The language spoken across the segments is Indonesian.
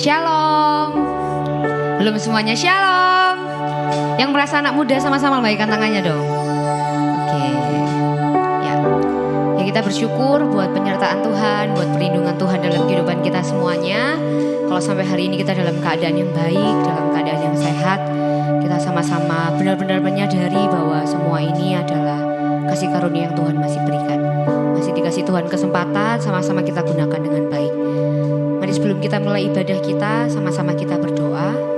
Shalom. Belum semuanya shalom. Yang merasa anak muda sama-sama lambaikan tangannya dong. Oke. Ya kita bersyukur buat penyertaan Tuhan, buat perlindungan Tuhan dalam kehidupan kita semuanya. Kalau sampai hari ini kita dalam keadaan yang baik, dalam keadaan yang sehat, kita sama-sama benar-benar menyadari bahwa semua ini adalah kasih karunia yang Tuhan masih berikan. Masih dikasih Tuhan kesempatan, sama-sama kita gunakan dengan baik. Mari sebelum kita mulai ibadah kita, sama-sama kita berdoa.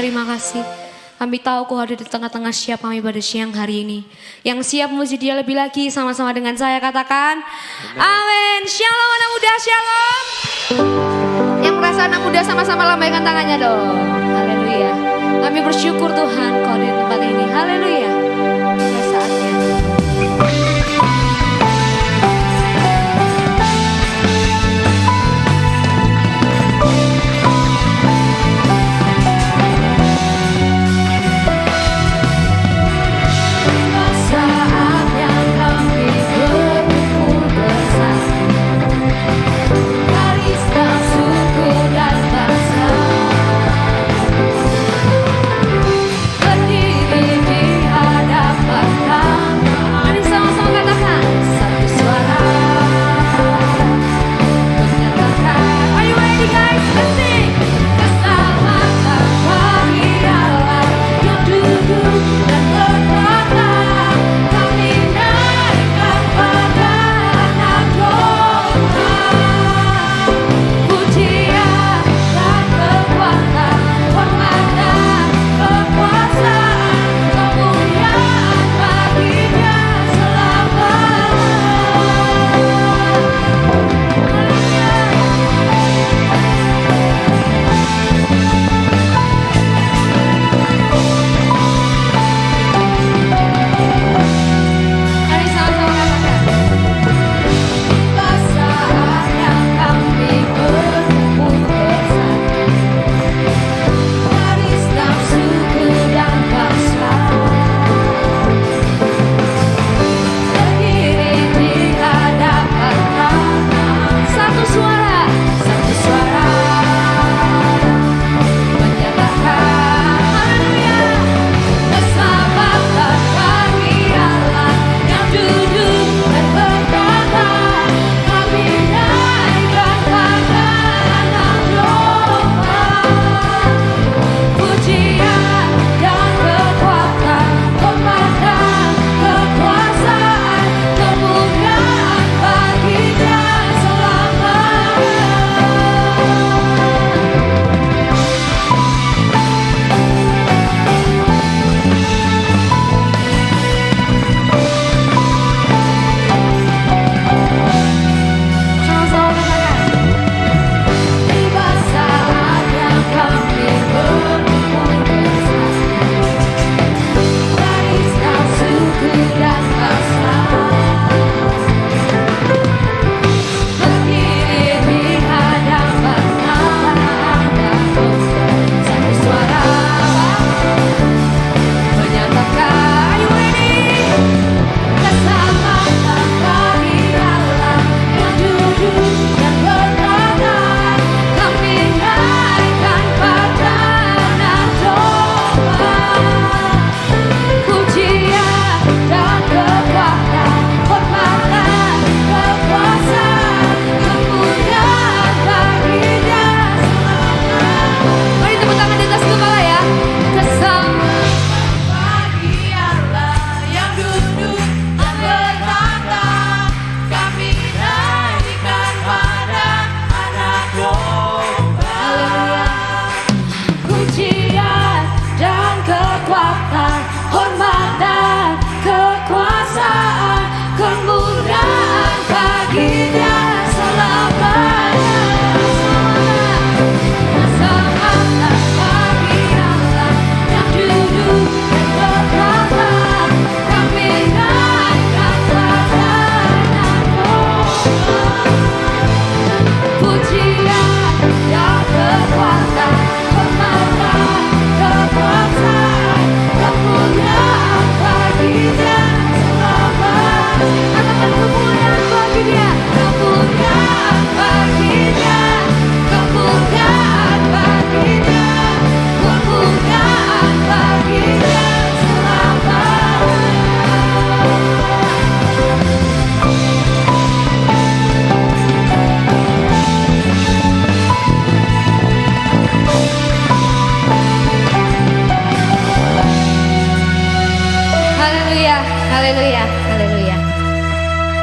terima kasih. Kami tahu Kau ada di tengah-tengah siap kami pada siang hari ini. Yang siap memuji Dia lebih lagi sama-sama dengan saya katakan. Amin. Shalom anak muda, shalom. Yang merasa anak muda sama-sama lambaikan tangannya dong. Haleluya. Kami bersyukur Tuhan Kau ada di tempat ini. Haleluya. Sudah saatnya.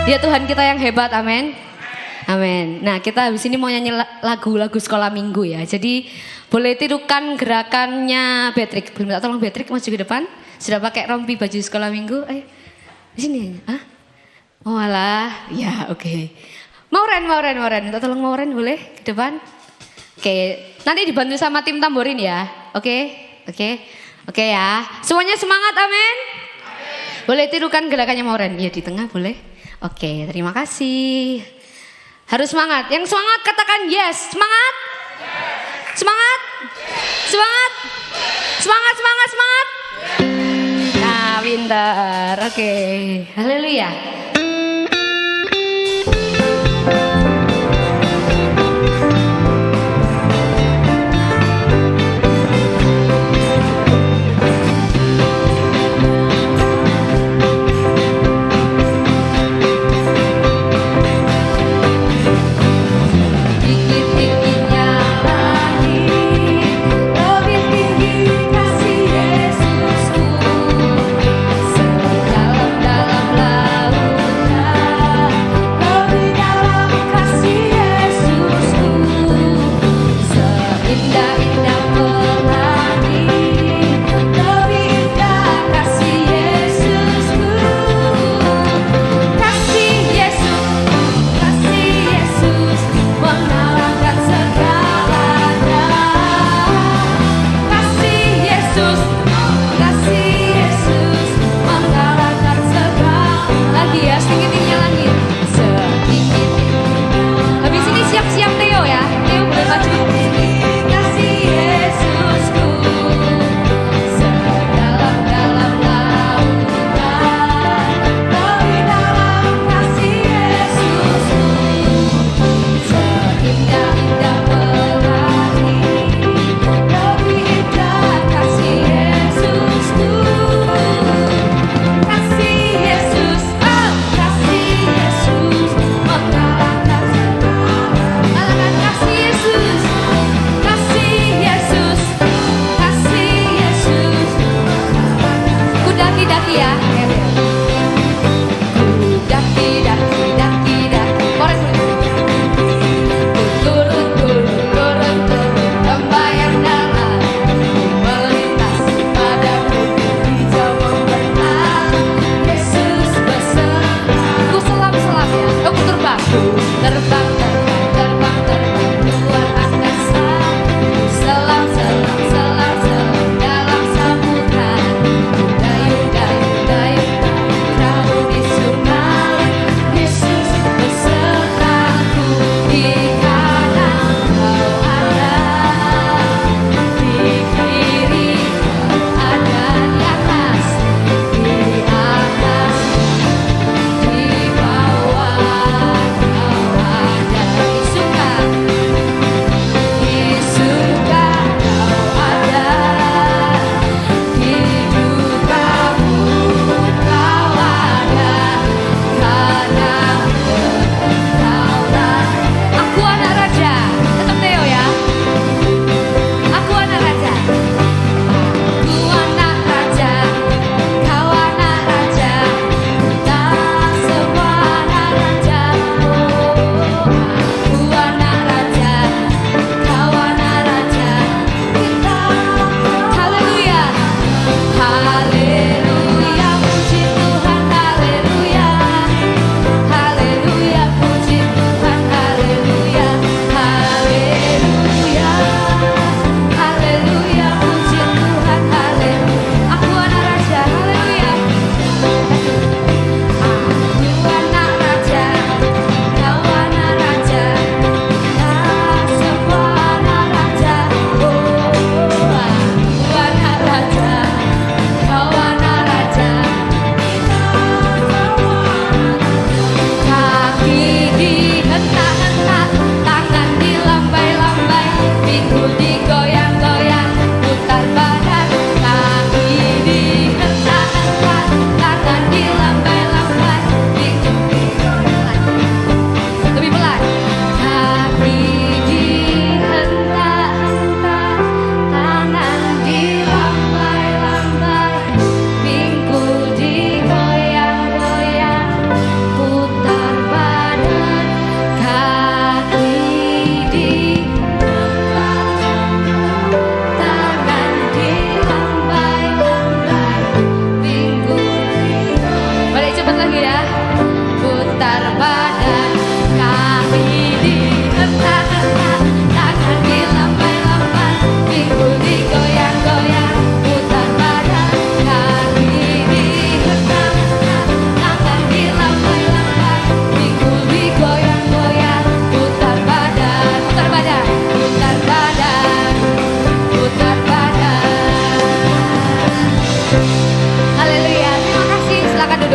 Dia Tuhan kita yang hebat, amin. Amin. Nah, kita habis ini mau nyanyi lagu-lagu sekolah minggu ya. Jadi Boleh tirukan gerakannya Patrick. Belum minta tolong Patrick maju ke depan. Sudah pakai rompi baju sekolah minggu. Ayo. Di sini. Hah? Oh alah. Ya oke. Mauren. Minta tolong Mauren boleh ke depan. Oke. Nanti dibantu sama tim tamborin ya. Oke. Oke ya. Semuanya semangat amin. Boleh tirukan gerakannya Mauren. Ya di tengah boleh. Oke terima kasih. Harus semangat. Yang semangat katakan yes. Semangat. Semangat. Semangat. Nah, pintar. Oke. Haleluya.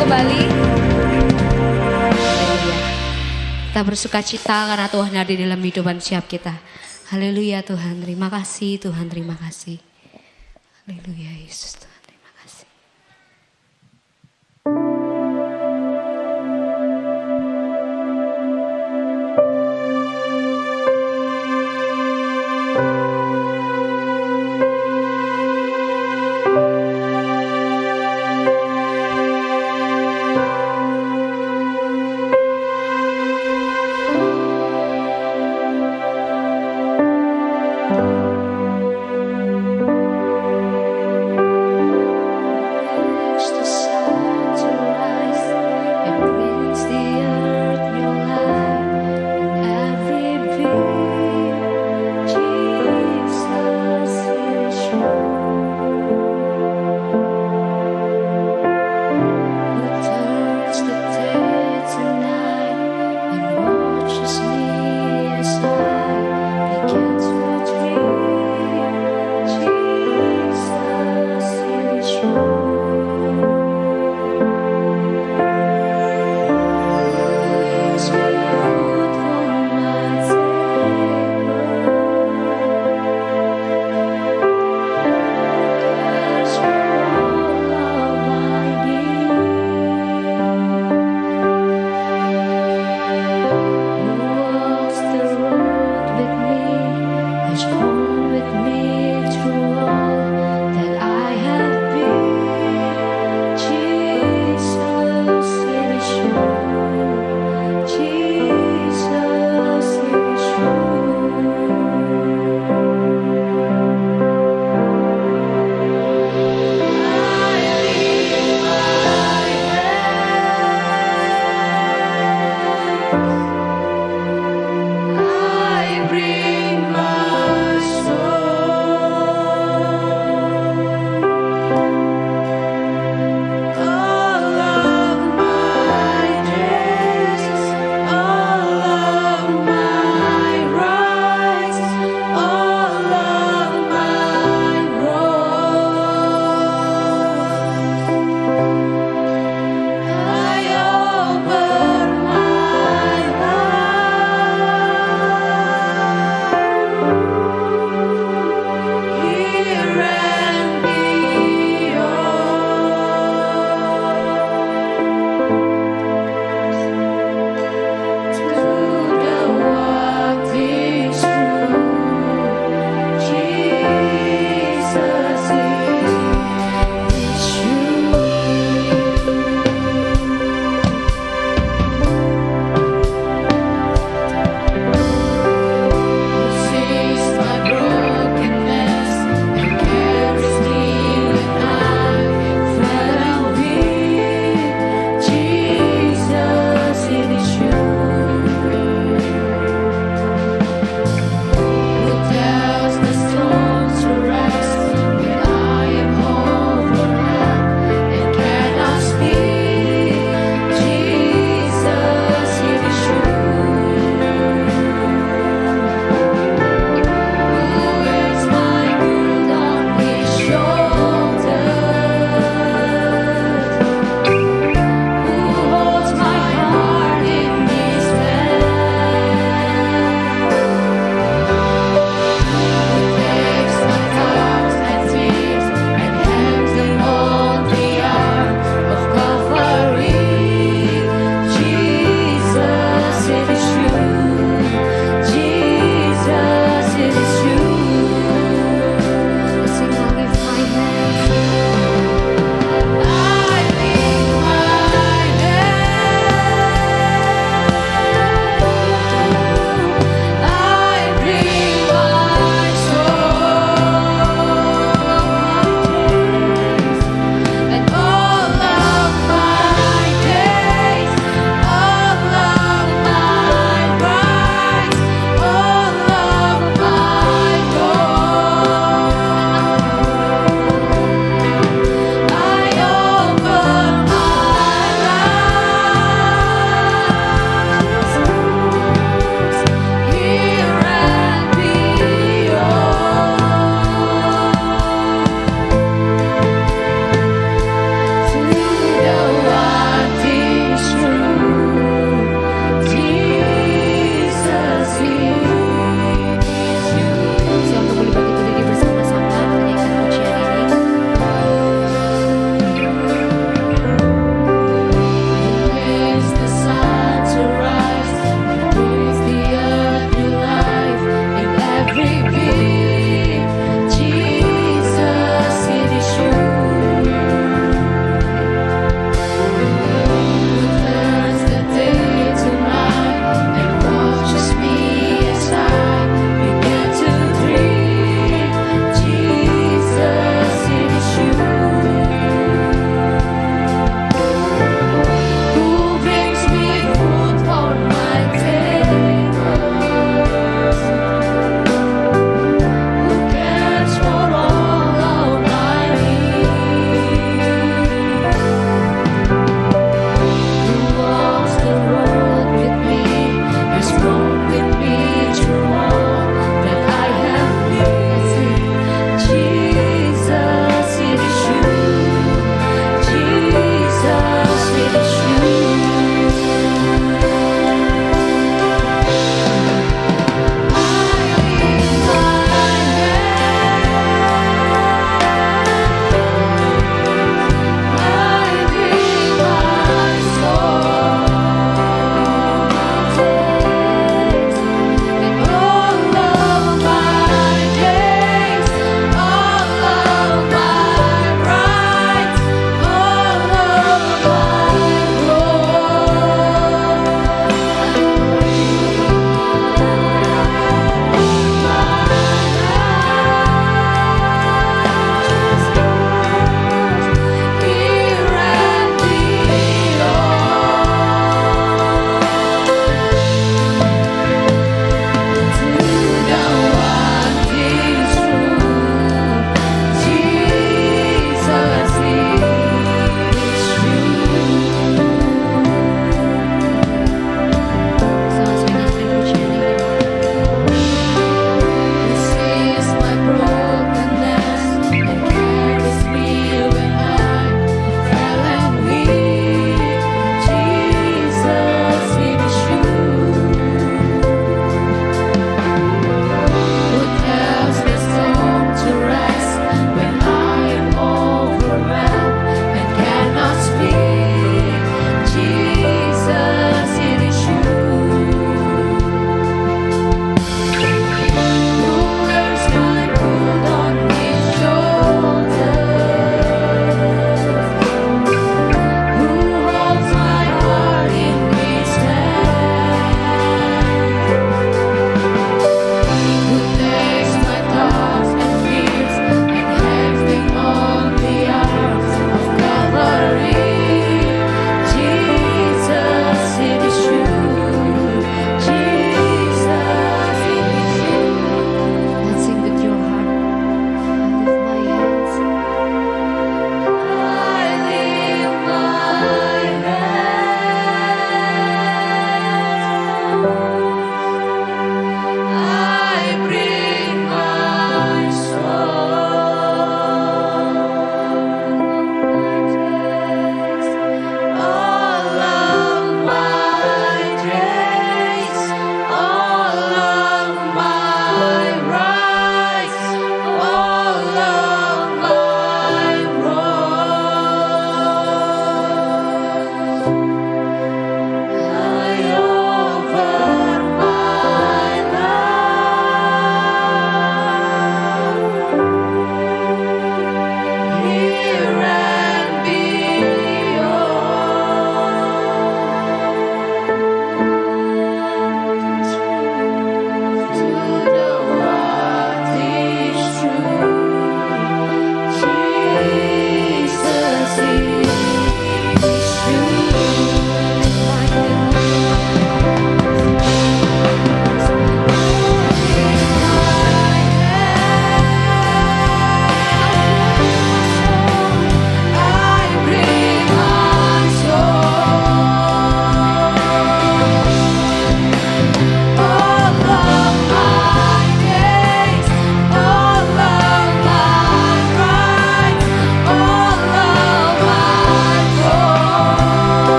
kembali. Haleluya. Kita bersuka cita karena Tuhan ada di dalam kehidupan setiap kita. Haleluya Tuhan, terima kasih Tuhan, terima kasih. Haleluya Yesus Tuhan, terima kasih.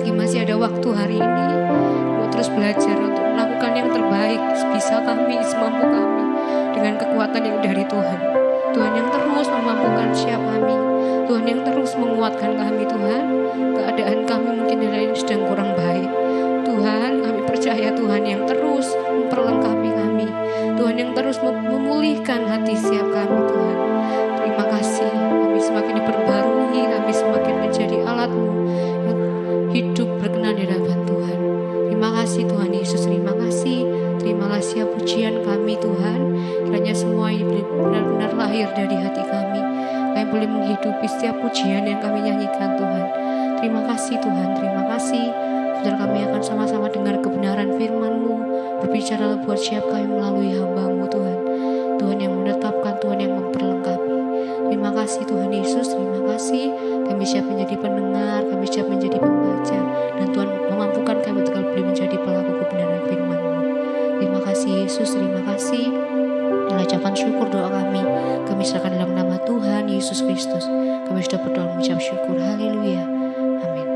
selagi masih ada waktu hari ini, mau terus belajar untuk melakukan yang terbaik sebisa kami, semampu kami, dengan kekuatan yang dari Tuhan. Tuhan yang terus memampukan setiap kami, Tuhan yang terus menguatkan kami. Tuhan, keadaan kami mungkin hari ini sedang kurang baik, Tuhan kami percaya Tuhan yang terus memperlengkapi kami, Tuhan yang terus memulihkan hati setiap kami. Tuhan, terima kasih, kami semakin diperbarui, kami semakin menjadi alat-Mu yang hidup berkenan di hadapan Tuhan. Terima kasih Tuhan Yesus, terima kasih. Terimalah setiap pujian kami Tuhan. Kiranya semua ini benar-benar lahir dari hati kami. Kami boleh menghidupi setiap pujian yang kami nyanyikan Tuhan. Terima kasih Tuhan, terima kasih. Biar kami akan sama-sama dengar kebenaran firman-Mu. Berbicaralah buat setiap kami melalui hamba-Mu Tuhan. Tuhan yang menetapkan, Tuhan yang memperlengkapi. Terima kasih Tuhan Yesus, terima kasih. Kami siap menjadi pendengar, kami siap menjadi pembaca. Dan Tuhan memampukan kami untuk boleh menjadi pelaku kebenaran firman-Mu. Terima kasih Yesus, terima kasih. Dengan ucapan syukur doa kami serahkan dalam nama Tuhan Yesus Kristus. Kami sudah berdoa mengucap syukur. Haleluya. Amin.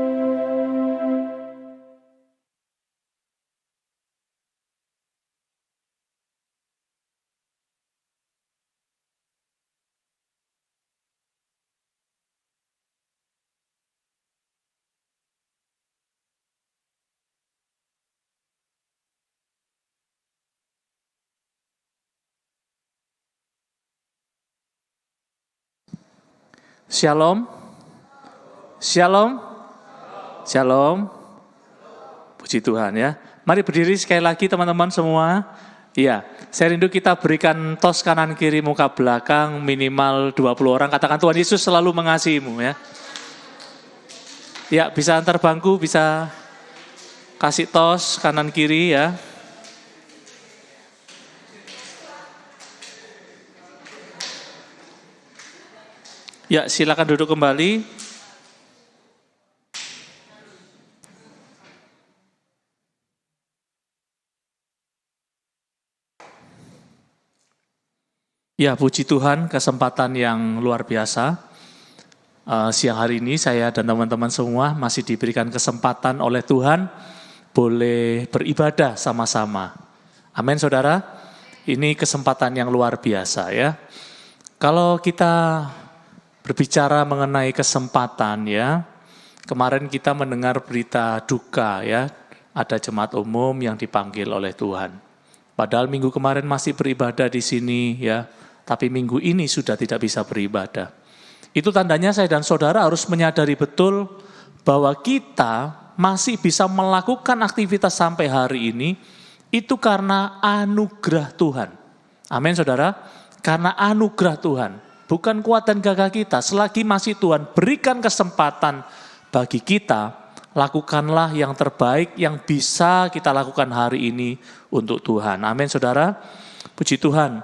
Shalom, shalom, shalom. Puji Tuhan ya. Mari berdiri sekali lagi teman-teman semua. Iya, saya rindu kita berikan tos kanan kiri muka belakang minimal 20 orang. Katakan Tuhan Yesus selalu mengasihimu ya. Ya, bisa antar bangku, bisa kasih tos kanan kiri ya. Ya, silakan duduk kembali. Ya, puji Tuhan, kesempatan yang luar biasa. Siang hari ini saya dan teman-teman semua masih diberikan kesempatan oleh Tuhan boleh beribadah sama-sama. Amin, saudara. Ini kesempatan yang luar biasa ya. Kalau kita berbicara mengenai kesempatan ya, kemarin kita mendengar berita duka ya, ada jemaat umum yang dipanggil oleh Tuhan. Padahal minggu kemarin masih beribadah di sini ya, tapi minggu ini sudah tidak bisa beribadah. Itu tandanya saya dan saudara harus menyadari betul bahwa kita masih bisa melakukan aktivitas sampai hari ini, itu karena anugerah Tuhan. Amin saudara, karena anugerah Tuhan. Bukan kuat dan gagah kita, selagi masih Tuhan berikan kesempatan bagi kita, lakukanlah yang terbaik yang bisa kita lakukan hari ini untuk Tuhan. Amin saudara, puji Tuhan.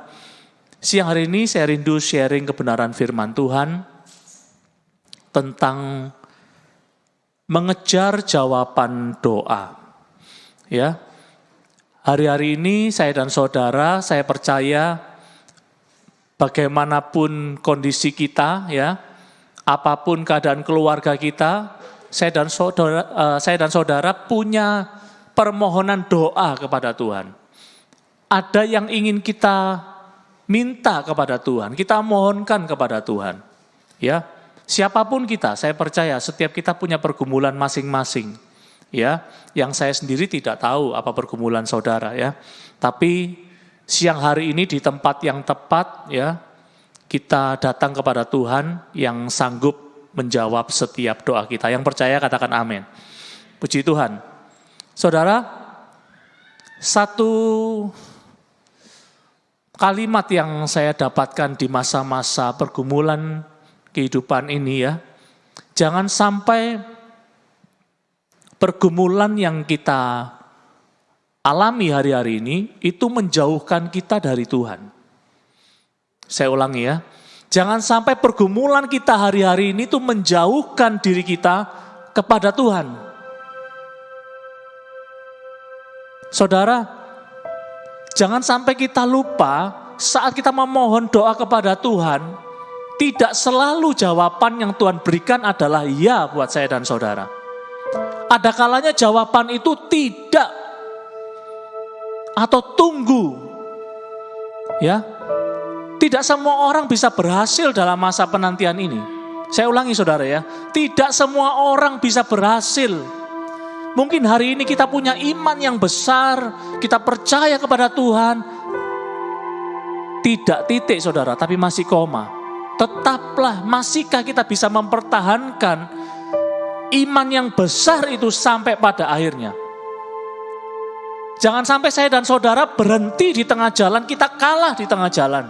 Siang hari ini saya rindu sharing kebenaran firman Tuhan tentang mengejar jawaban doa. Ya, hari-hari ini saya dan saudara, saya percaya bagaimanapun kondisi kita, ya, apapun keadaan keluarga kita, saya dan saudara punya permohonan doa kepada Tuhan. Ada yang ingin kita minta kepada Tuhan, kita mohonkan kepada Tuhan. Ya, siapapun kita, saya percaya setiap kita punya pergumulan masing-masing. Ya, yang saya sendiri tidak tahu apa pergumulan saudara ya, tapi siang hari ini di tempat yang tepat ya, kita datang kepada Tuhan yang sanggup menjawab setiap doa kita. Yang percaya katakan amin. Puji Tuhan. Saudara, satu kalimat yang saya dapatkan di masa-masa pergumulan kehidupan ini ya, jangan sampai pergumulan yang kita alami hari-hari ini itu menjauhkan kita dari Tuhan. Saya ulangi ya, jangan sampai pergumulan kita hari-hari ini itu menjauhkan diri kita kepada Tuhan. Saudara, jangan sampai kita lupa saat kita memohon doa kepada Tuhan, tidak selalu jawaban yang Tuhan berikan adalah ya buat saya dan saudara. Ada kalanya jawaban itu tidak atau tunggu. Ya. Tidak semua orang bisa berhasil dalam masa penantian ini. Saya ulangi saudara ya, tidak semua orang bisa berhasil. Mungkin hari ini kita punya iman yang besar, kita percaya kepada Tuhan. Tidak titik saudara, tapi masih koma. Tetaplah, masihkah kita bisa mempertahankan iman yang besar itu sampai pada akhirnya. Jangan sampai saya dan saudara berhenti di tengah jalan, kita kalah di tengah jalan.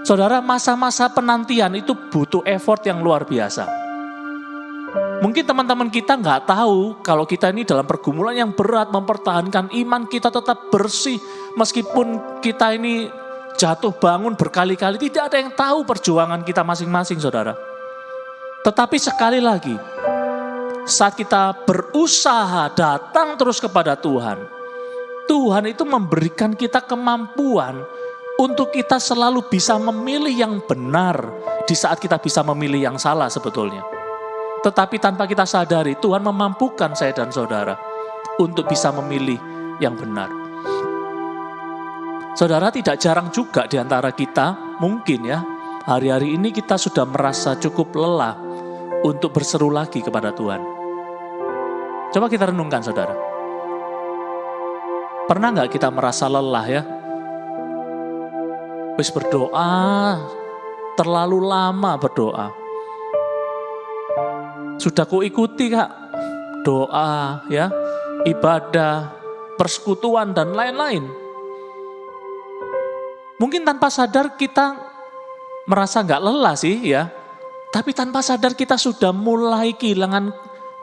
Saudara, masa-masa penantian itu butuh effort yang luar biasa. Mungkin teman-teman kita nggak tahu kalau kita ini dalam pergumulan yang berat, mempertahankan iman kita tetap bersih. Meskipun kita ini jatuh bangun berkali-kali, tidak ada yang tahu perjuangan kita masing-masing saudara. Tetapi sekali lagi, saat kita berusaha datang terus kepada Tuhan, Tuhan itu memberikan kita kemampuan untuk kita selalu bisa memilih yang benar di saat kita bisa memilih yang salah sebetulnya. Tetapi tanpa kita sadari, Tuhan memampukan saya dan saudara untuk bisa memilih yang benar. Saudara, tidak jarang juga di antara kita, mungkin ya, hari-hari ini kita sudah merasa cukup lelah untuk berseru lagi kepada Tuhan. Coba kita renungkan saudara. Pernah nggak kita merasa lelah ya? Wis berdoa, terlalu lama berdoa. Sudah ku ikuti kak, doa ya, ibadah, persekutuan dan lain-lain. Mungkin tanpa sadar kita merasa nggak lelah sih ya, tapi tanpa sadar kita sudah mulai kehilangan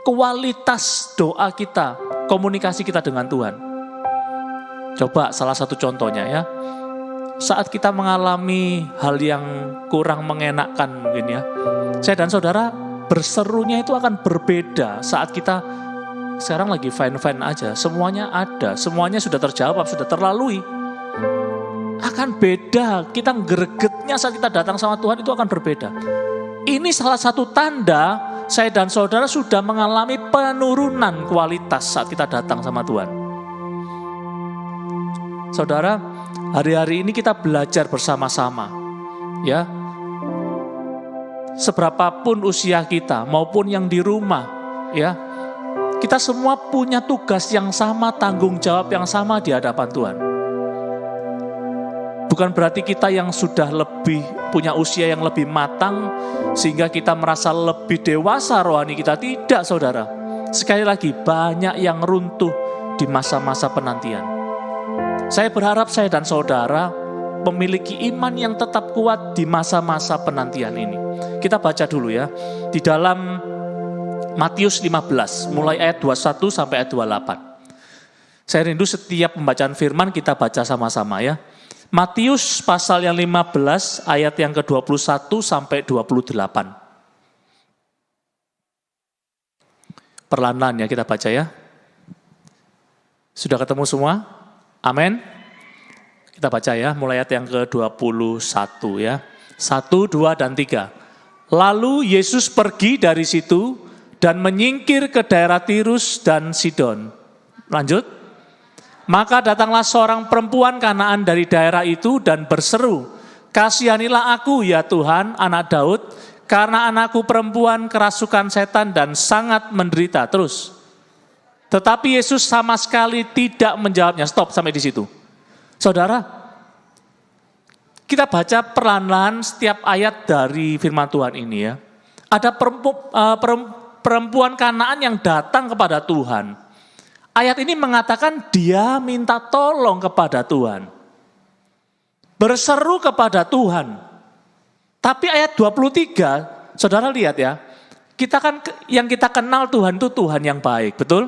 kualitas doa kita, komunikasi kita dengan Tuhan. Coba salah satu contohnya ya, saat kita mengalami hal yang kurang mengenakkan mungkin ya, saya dan saudara berserunya itu akan berbeda saat kita sekarang lagi fine-fine aja, semuanya ada, semuanya sudah terjawab, sudah terlalui. Akan beda, kita gregetnya saat kita datang sama Tuhan itu akan berbeda. Ini salah satu tanda saya dan saudara sudah mengalami penurunan kualitas saat kita datang sama Tuhan. Saudara, hari-hari ini kita belajar bersama-sama. Ya. Seberapapun usia kita maupun yang di rumah, ya. Kita semua punya tugas yang sama, tanggung jawab yang sama di hadapan Tuhan. Bukan berarti kita yang sudah lebih punya usia yang lebih matang sehingga kita merasa lebih dewasa rohani kita. Tidak saudara. Sekali lagi banyak yang runtuh di masa-masa penantian. Saya berharap saya dan saudara memiliki iman yang tetap kuat di masa-masa penantian ini. Kita baca dulu ya. Di dalam Matius 15 mulai ayat 21 sampai ayat 28. Saya rindu setiap pembacaan firman kita baca sama-sama ya. Matius pasal yang 15 ayat yang ke-21 sampai 28. Perlahan-lahan ya kita baca ya. Sudah ketemu semua? Amin. Kita baca ya, mulai ayat yang ke-21 ya. 1, 2, dan 3. Lalu Yesus pergi dari situ dan menyingkir ke daerah Tirus dan Sidon. Lanjut. Maka datanglah seorang perempuan Kanaan dari daerah itu dan berseru, "Kasihanilah aku ya Tuhan, anak Daud, karena anakku perempuan kerasukan setan dan sangat menderita." Terus. Tetapi Yesus sama sekali tidak menjawabnya. Stop sampai di situ. Saudara, kita baca perlahan-lahan setiap ayat dari firman Tuhan ini ya. Ada perempuan Kanaan yang datang kepada Tuhan. Ayat ini mengatakan dia minta tolong kepada Tuhan. Berseru kepada Tuhan. Tapi ayat 23, saudara lihat ya. Yang kita kenal Tuhan itu Tuhan yang baik, betul?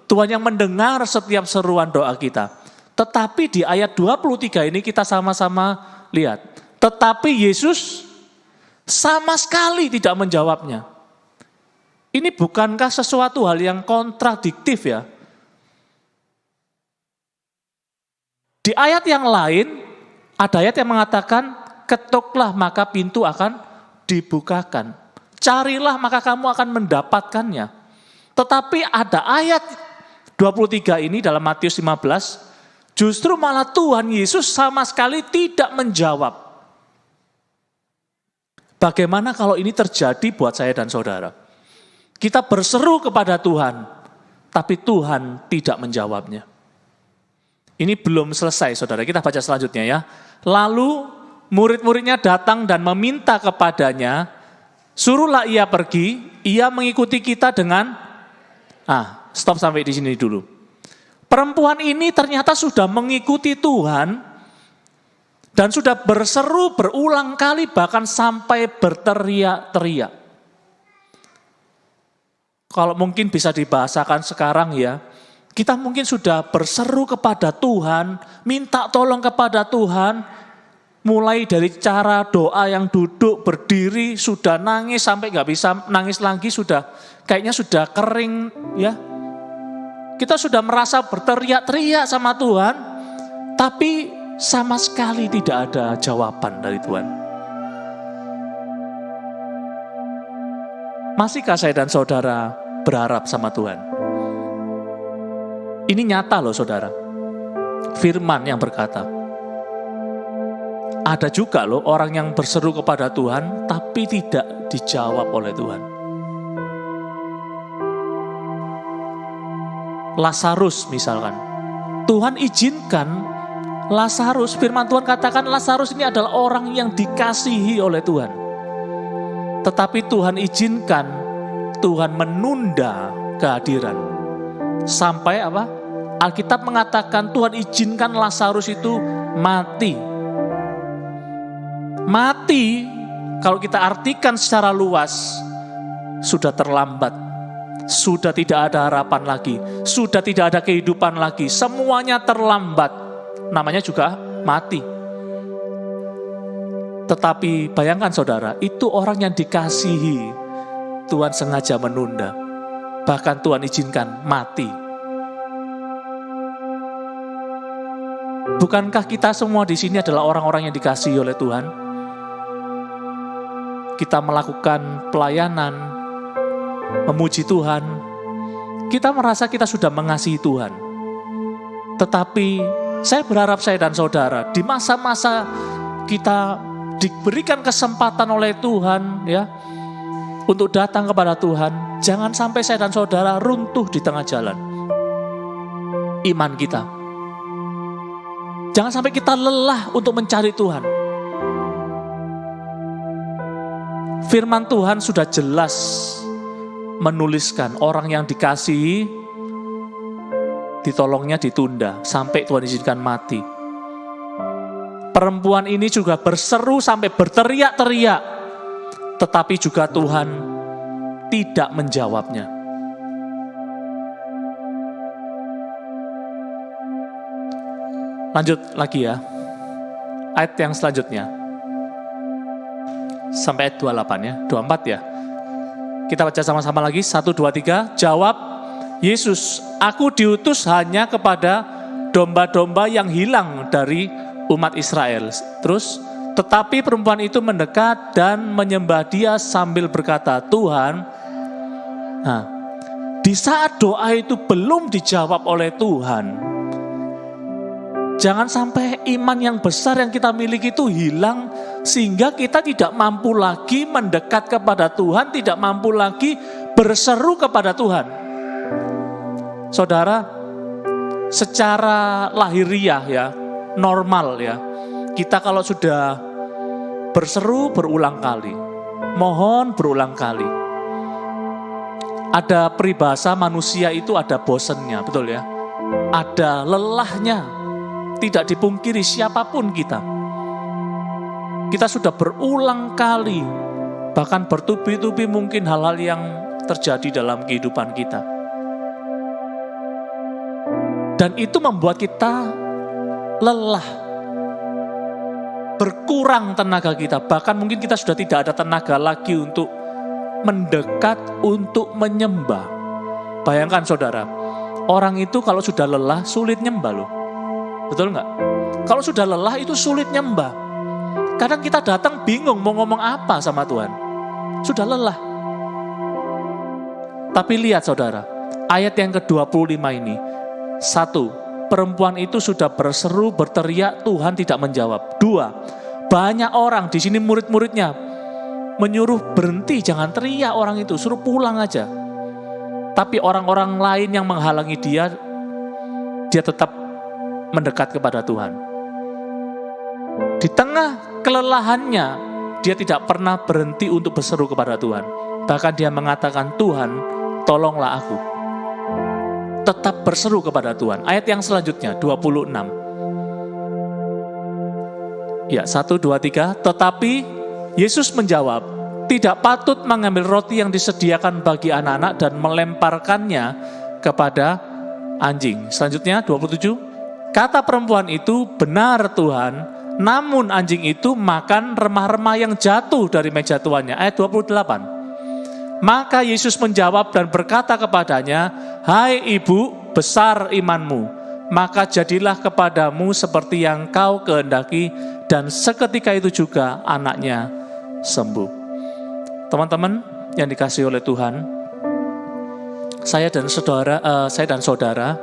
Tuhan yang mendengar setiap seruan doa kita. Tetapi di ayat 23 ini kita sama-sama lihat. Tetapi Yesus sama sekali tidak menjawabnya. Ini bukankah sesuatu hal yang kontradiktif ya? Di ayat yang lain, ada ayat yang mengatakan, ketuklah maka pintu akan dibukakan. Carilah maka kamu akan mendapatkannya. Tetapi ada ayat 23 ini dalam Matius 15, justru malah Tuhan Yesus sama sekali tidak menjawab. Bagaimana kalau ini terjadi buat saya dan saudara? Kita berseru kepada Tuhan, tapi Tuhan tidak menjawabnya. Ini belum selesai, saudara. Kita baca selanjutnya ya. Lalu murid-muridnya datang dan meminta kepadanya, suruhlah ia pergi, ia mengikuti kita dengan... stop sampai di sini dulu. Perempuan ini ternyata sudah mengikuti Tuhan dan sudah berseru berulang kali, bahkan sampai berteriak-teriak. Kalau mungkin bisa dibahasakan sekarang ya, kita mungkin sudah berseru kepada Tuhan, minta tolong kepada Tuhan, mulai dari cara doa yang duduk, berdiri, sudah nangis sampai gak bisa nangis lagi, kayaknya sudah kering ya. Kita sudah merasa berteriak-teriak sama Tuhan, tapi sama sekali tidak ada jawaban dari Tuhan. Masihkah saya dan saudara berharap sama Tuhan? Ini nyata loh saudara. Firman yang berkata, ada juga loh orang yang berseru kepada Tuhan, tapi tidak dijawab oleh Tuhan. Lazarus misalkan, Tuhan izinkan Lazarus, firman Tuhan katakan Lazarus ini adalah orang yang dikasihi oleh Tuhan. Tetapi Tuhan izinkan, Tuhan menunda kehadiran. Sampai apa? Alkitab mengatakan Tuhan izinkan Lazarus itu mati. Mati, kalau kita artikan secara luas, sudah terlambat. Sudah tidak ada harapan lagi. Sudah tidak ada kehidupan lagi. Semuanya terlambat. Namanya juga mati. Tetapi bayangkan saudara, itu orang yang dikasihi. Tuhan sengaja menunda. Bahkan Tuhan izinkan mati. Bukankah kita semua di sini adalah orang-orang yang dikasihi oleh Tuhan? Kita melakukan pelayanan, memuji Tuhan. Kita merasa kita sudah mengasihi Tuhan. Tetapi saya berharap saya dan saudara di masa-masa kita diberikan kesempatan oleh Tuhan ya untuk datang kepada Tuhan, jangan sampai saya dan saudara runtuh di tengah jalan. Iman kita. Jangan sampai kita lelah untuk mencari Tuhan. Firman Tuhan sudah jelas menuliskan orang yang dikasihi, ditolongnya ditunda sampai Tuhan izinkan mati. Perempuan ini juga berseru sampai berteriak-teriak, tetapi juga Tuhan tidak menjawabnya. Lanjut lagi ya, ayat yang selanjutnya. Sampai ayat 28 ya, 24 ya. Kita baca sama-sama lagi, 1, 2, 3. Jawab Yesus, aku diutus hanya kepada domba-domba yang hilang dari umat Israel. Terus, tetapi perempuan itu mendekat dan menyembah Dia sambil berkata, Tuhan. Nah, di saat doa itu belum dijawab oleh Tuhan, jangan sampai iman yang besar yang kita miliki itu hilang, sehingga kita tidak mampu lagi mendekat kepada Tuhan, tidak mampu lagi berseru kepada Tuhan. Saudara, secara lahiriah ya, normal ya, kita kalau sudah berseru berulang kali, mohon berulang kali, ada peribahasa manusia itu ada bosennya, betul ya, ada lelahnya. Tidak dipungkiri siapapun kita. Kita sudah berulang kali, bahkan bertubi-tubi mungkin hal-hal yang terjadi dalam kehidupan kita. Dan itu membuat kita lelah. Berkurang tenaga kita, bahkan mungkin kita sudah tidak ada tenaga lagi untuk mendekat, untuk menyembah. Bayangkan saudara, orang itu kalau sudah lelah sulit nyembah loh. Betul nggak? Kalau sudah lelah itu sulit nyembah. Kadang kita datang bingung mau ngomong apa sama Tuhan. Sudah lelah. Tapi lihat saudara, ayat yang ke-25 ini. 1, perempuan itu sudah berseru, berteriak, Tuhan tidak menjawab. 2, banyak orang di sini murid-muridnya menyuruh berhenti, jangan teriak orang itu, suruh pulang aja. Tapi orang-orang lain yang menghalangi dia tetap mendekat kepada Tuhan. Di tengah kelelahannya, dia tidak pernah berhenti untuk berseru kepada Tuhan. Bahkan dia mengatakan, Tuhan, tolonglah aku. Tetap berseru kepada Tuhan. Ayat yang selanjutnya, 26. Ya, 1, 2, 3. Tetapi Yesus menjawab, tidak patut mengambil roti yang disediakan bagi anak-anak dan melemparkannya kepada anjing. Selanjutnya, 27. Kata perempuan itu, benar Tuhan, namun anjing itu makan remah-remah yang jatuh dari meja tuannya. Ayat 28. Maka Yesus menjawab dan berkata kepadanya, hai ibu, besar imanmu, maka jadilah kepadamu seperti yang kau kehendaki, dan seketika itu juga anaknya sembuh. Teman-teman yang dikasihi oleh Tuhan, saya dan saudara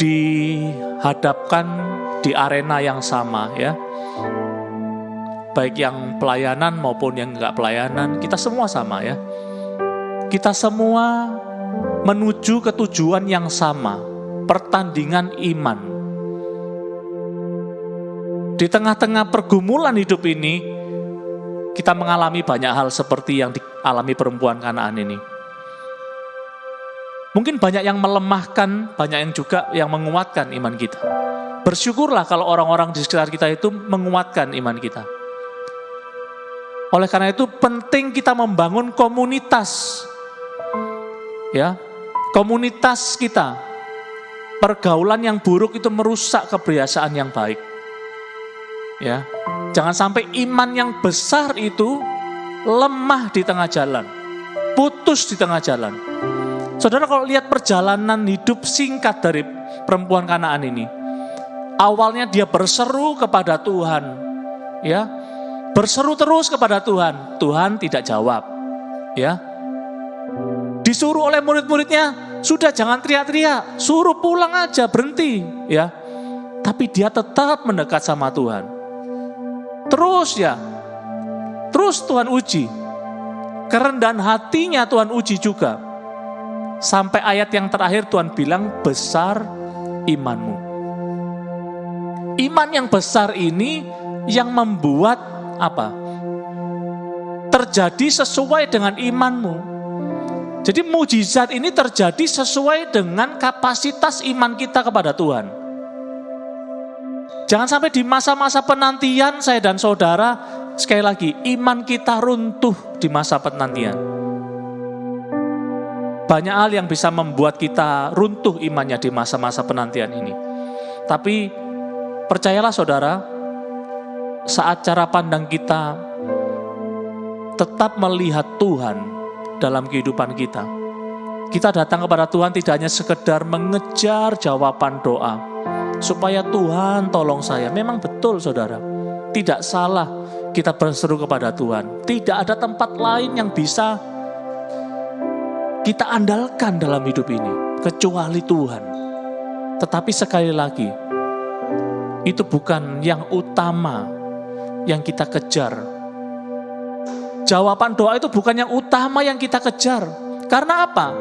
dihadapkan di arena yang sama, ya. Baik yang pelayanan maupun yang enggak pelayanan, kita semua sama, ya. Kita semua menuju ke tujuan yang sama, pertandingan iman. Di tengah-tengah pergumulan hidup ini, kita mengalami banyak hal seperti yang dialami perempuan Kanaan ini. Mungkin banyak yang melemahkan, banyak yang juga yang menguatkan iman kita. Bersyukurlah kalau orang-orang di sekitar kita itu menguatkan iman kita. Oleh karena itu penting kita membangun komunitas. Ya, komunitas kita. Pergaulan yang buruk itu merusak kebiasaan yang baik. Ya, jangan sampai iman yang besar itu lemah di tengah jalan, putus di tengah jalan. Saudara, kalau lihat perjalanan hidup singkat dari perempuan Kanaan ini, awalnya dia berseru kepada Tuhan, ya, berseru terus kepada Tuhan, Tuhan tidak jawab, ya. Disuruh oleh murid-muridnya, sudah jangan teriak-teriak, suruh pulang aja, berhenti, ya. Tapi dia tetap mendekat sama Tuhan. Terus Tuhan uji. Kerendahan hatinya Tuhan uji juga. Sampai ayat yang terakhir Tuhan bilang, besar imanmu. Iman yang besar ini yang membuat apa? Terjadi sesuai dengan imanmu. Jadi mujizat ini terjadi sesuai dengan kapasitas iman kita kepada Tuhan. Jangan sampai di masa-masa penantian saya dan saudara, sekali lagi, iman kita runtuh di masa penantian. Banyak hal yang bisa membuat kita runtuh imannya di masa-masa penantian ini. Tapi percayalah saudara, saat cara pandang kita tetap melihat Tuhan dalam kehidupan kita, kita datang kepada Tuhan tidak hanya sekedar mengejar jawaban doa, supaya Tuhan tolong saya. Memang betul saudara, tidak salah kita berseru kepada Tuhan. Tidak ada tempat lain yang bisa kita andalkan dalam hidup ini kecuali Tuhan. Tetapi sekali lagi, itu bukan yang utama yang kita kejar. Jawaban doa itu bukan yang utama yang kita kejar. Karena apa?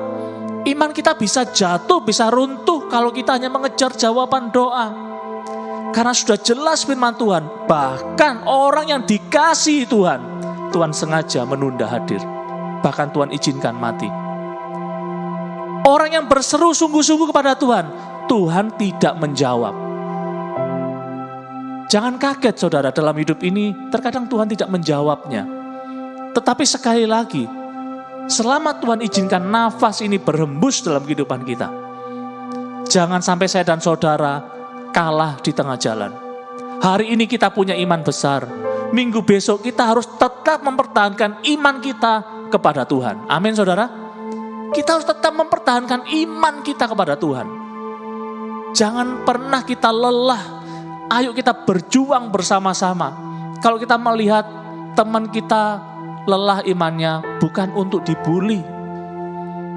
Iman kita bisa jatuh, bisa runtuh kalau kita hanya mengejar jawaban doa. Karena sudah jelas firman Tuhan, bahkan orang yang dikasihi Tuhan, Tuhan sengaja menunda hadir. Bahkan Tuhan izinkan mati. Orang yang berseru sungguh-sungguh kepada Tuhan, Tuhan tidak menjawab. Jangan kaget saudara, dalam hidup ini terkadang Tuhan tidak menjawabnya. Tetapi sekali lagi, selama Tuhan izinkan nafas ini berhembus dalam kehidupan kita, jangan sampai saya dan saudara kalah di tengah jalan. Hari ini kita punya iman besar, minggu besok kita harus tetap mempertahankan iman kita kepada Tuhan. Amin saudara. Kita harus tetap mempertahankan iman kita kepada Tuhan. Jangan pernah kita lelah. Ayo kita berjuang bersama-sama. Kalau kita melihat teman kita lelah imannya, bukan untuk dibully,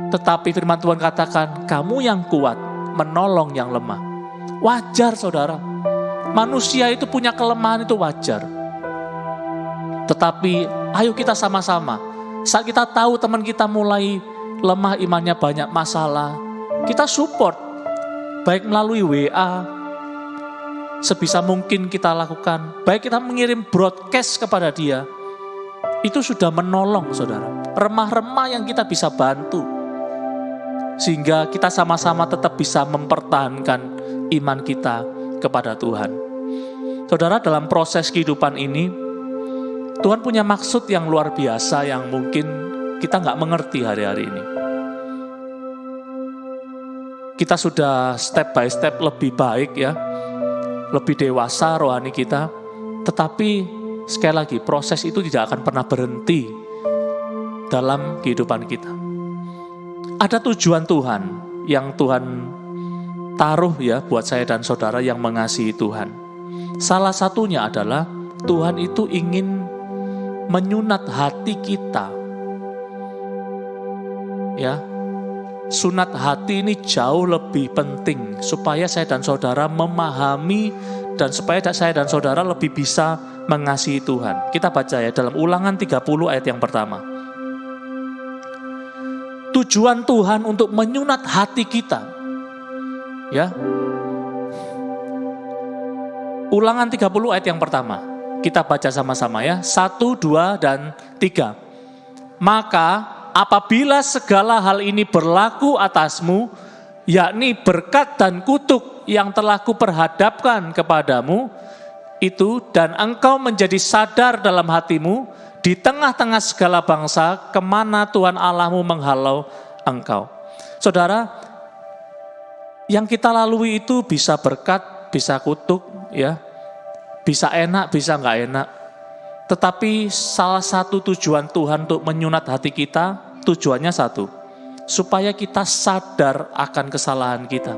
Tetapi firman Tuhan katakan, kamu yang kuat menolong yang lemah. Wajar saudara, manusia itu punya kelemahan, itu wajar. Tetapi ayo kita sama-sama, saat kita tahu teman kita mulai lemah imannya, banyak masalah, kita support, baik melalui WA, sebisa mungkin kita lakukan, baik kita mengirim broadcast kepada dia, itu sudah menolong saudara. Remah-remah yang kita bisa bantu, sehingga kita sama-sama tetap bisa mempertahankan iman kita kepada Tuhan. Saudara, dalam proses kehidupan ini, Tuhan punya maksud yang luar biasa yang mungkin kita nggak mengerti hari-hari ini. Kita sudah step by step lebih baik ya, lebih dewasa rohani kita, tetapi sekali lagi proses itu tidak akan pernah berhenti dalam kehidupan kita. Ada tujuan Tuhan yang Tuhan taruh ya buat saya dan saudara yang mengasihi Tuhan. Salah satunya adalah Tuhan itu ingin menyunat hati kita. Ya, sunat hati ini jauh lebih penting supaya saya dan saudara memahami dan supaya saya dan saudara lebih bisa mengasihi Tuhan. Kita baca ya dalam Ulangan 30 ayat yang pertama. Tujuan Tuhan untuk menyunat hati kita. Ya. Ulangan 30 ayat yang pertama. Kita baca sama-sama ya. 1, 2, dan 3. Maka apabila segala hal ini berlaku atasmu, yakni berkat dan kutuk yang telah kuperhadapkan kepadamu, itu dan engkau menjadi sadar dalam hatimu, di tengah-tengah segala bangsa, kemana Tuhan Allahmu menghalau engkau. Saudara, yang kita lalui itu bisa berkat, bisa kutuk, ya. Bisa enak, bisa nggak enak. Tetapi salah satu tujuan Tuhan untuk menyunat hati kita, tujuannya satu. Supaya kita sadar akan kesalahan kita.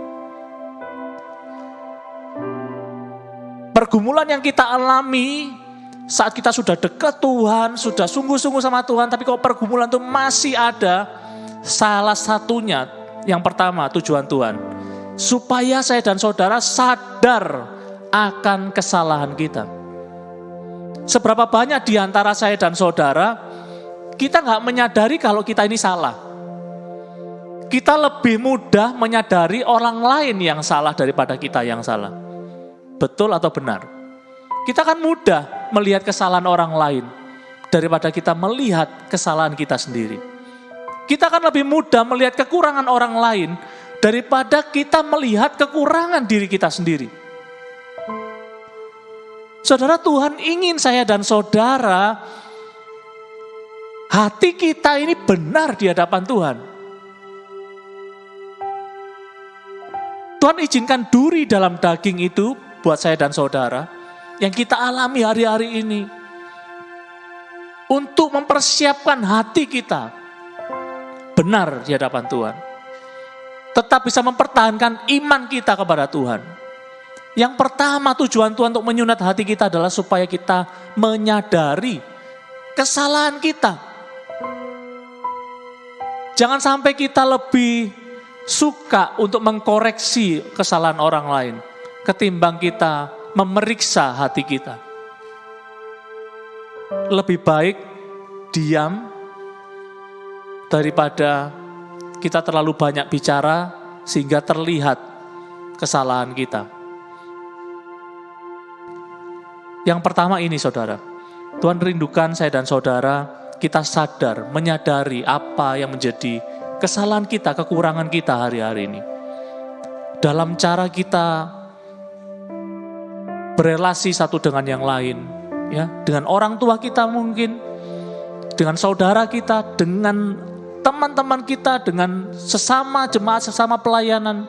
Pergumulan yang kita alami saat kita sudah dekat Tuhan, sudah sungguh-sungguh sama Tuhan, tapi kalau pergumulan itu masih ada, salah satunya yang pertama tujuan Tuhan. Supaya saya dan saudara sadar akan kesalahan kita. Seberapa banyak di antara saya dan saudara, kita nggak menyadari kalau kita ini salah. Kita lebih mudah menyadari orang lain yang salah daripada kita yang salah. Betul atau benar? Kita kan mudah melihat kesalahan orang lain daripada kita melihat kesalahan kita sendiri. Kita kan lebih mudah melihat kekurangan orang lain daripada kita melihat kekurangan diri kita sendiri. Saudara, Tuhan ingin saya dan saudara, hati kita ini benar di hadapan Tuhan. Tuhan izinkan duri dalam daging itu buat saya dan saudara, yang kita alami hari-hari ini, untuk mempersiapkan hati kita benar di hadapan Tuhan. Tetap bisa mempertahankan iman kita kepada Tuhan. Yang pertama tujuan Tuhan untuk menyunat hati kita adalah supaya kita menyadari kesalahan kita. Jangan sampai kita lebih suka untuk mengkoreksi kesalahan orang lain ketimbang kita memeriksa hati kita. Lebih baik diam daripada kita terlalu banyak bicara sehingga terlihat kesalahan kita. Yang pertama ini saudara, Tuhan rindukan saya dan saudara, kita sadar, menyadari apa yang menjadi kesalahan kita, kekurangan kita hari-hari ini. Dalam cara kita berelasi satu dengan yang lain, ya, dengan orang tua kita mungkin, dengan saudara kita, dengan teman-teman kita, dengan sesama jemaat, sesama pelayanan.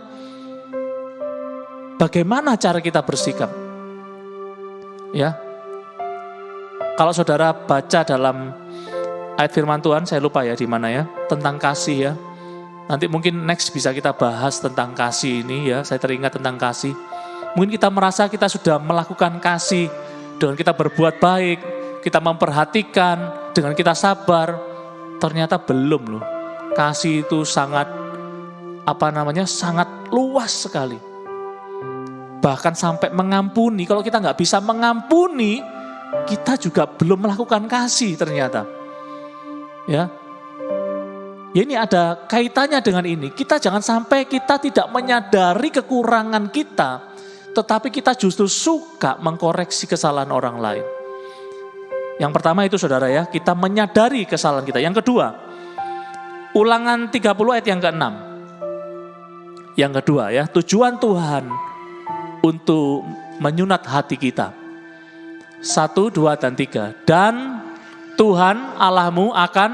Bagaimana cara kita bersikap? Ya, kalau saudara baca dalam ayat firman Tuhan, saya lupa ya di mana ya, tentang kasih ya. Nanti mungkin next bisa kita bahas tentang kasih ini ya, saya teringat tentang kasih. Mungkin kita merasa kita sudah melakukan kasih dengan kita berbuat baik, kita memperhatikan, dengan kita sabar. Ternyata belum loh. kasih itu sangat sangat luas sekali. Bahkan sampai mengampuni. Kalau kita nggak bisa mengampuni, kita juga belum melakukan kasih ternyata. Ya, ini ada kaitannya dengan ini. Kita jangan sampai kita tidak menyadari kekurangan kita, tetapi kita justru suka mengkoreksi kesalahan orang lain. Yang pertama itu saudara ya, kita menyadari kesalahan kita. Yang kedua, Ulangan 30 ayat yang ke-6. Yang kedua ya, tujuan Tuhan untuk menyunat hati kita. 1, 2, dan 3. Dan Tuhan Allahmu akan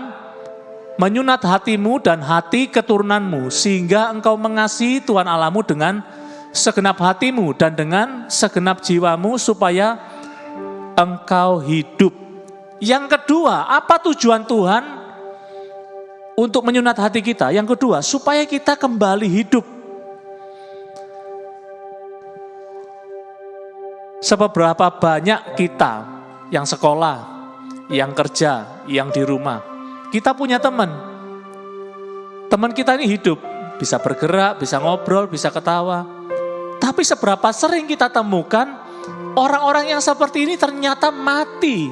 menyunat hatimu dan hati keturunanmu, sehingga engkau mengasihi Tuhan Allahmu dengan segenap hatimu dan dengan segenap jiwamu, supaya engkau hidup. Yang kedua, apa tujuan Tuhan untuk menyunat hati kita? Yang kedua, supaya kita kembali hidup. Seberapa banyak kita yang sekolah, yang kerja, yang di rumah, kita punya teman. Teman kita ini hidup, bisa bergerak, bisa ngobrol, bisa ketawa. Tapi seberapa sering kita temukan orang-orang yang seperti ini ternyata mati.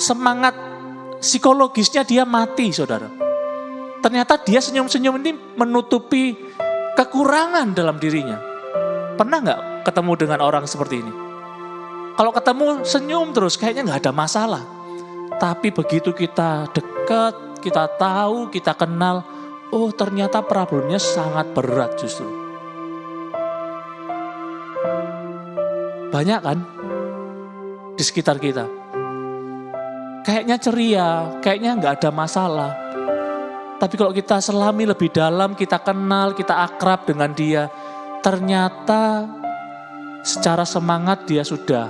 Semangat psikologisnya dia mati, saudara. Ternyata dia senyum-senyum ini menutupi kekurangan dalam dirinya. Pernah nggak ketemu dengan orang seperti ini? Kalau ketemu senyum terus, kayaknya nggak ada masalah. Tapi begitu kita dekat, kita tahu, kita kenal, oh ternyata problemnya sangat berat justru. Banyak kan di sekitar kita. Kayaknya ceria, kayaknya nggak ada masalah. Tapi kalau kita selami lebih dalam, kita kenal, kita akrab dengan dia, ternyata secara semangat dia sudah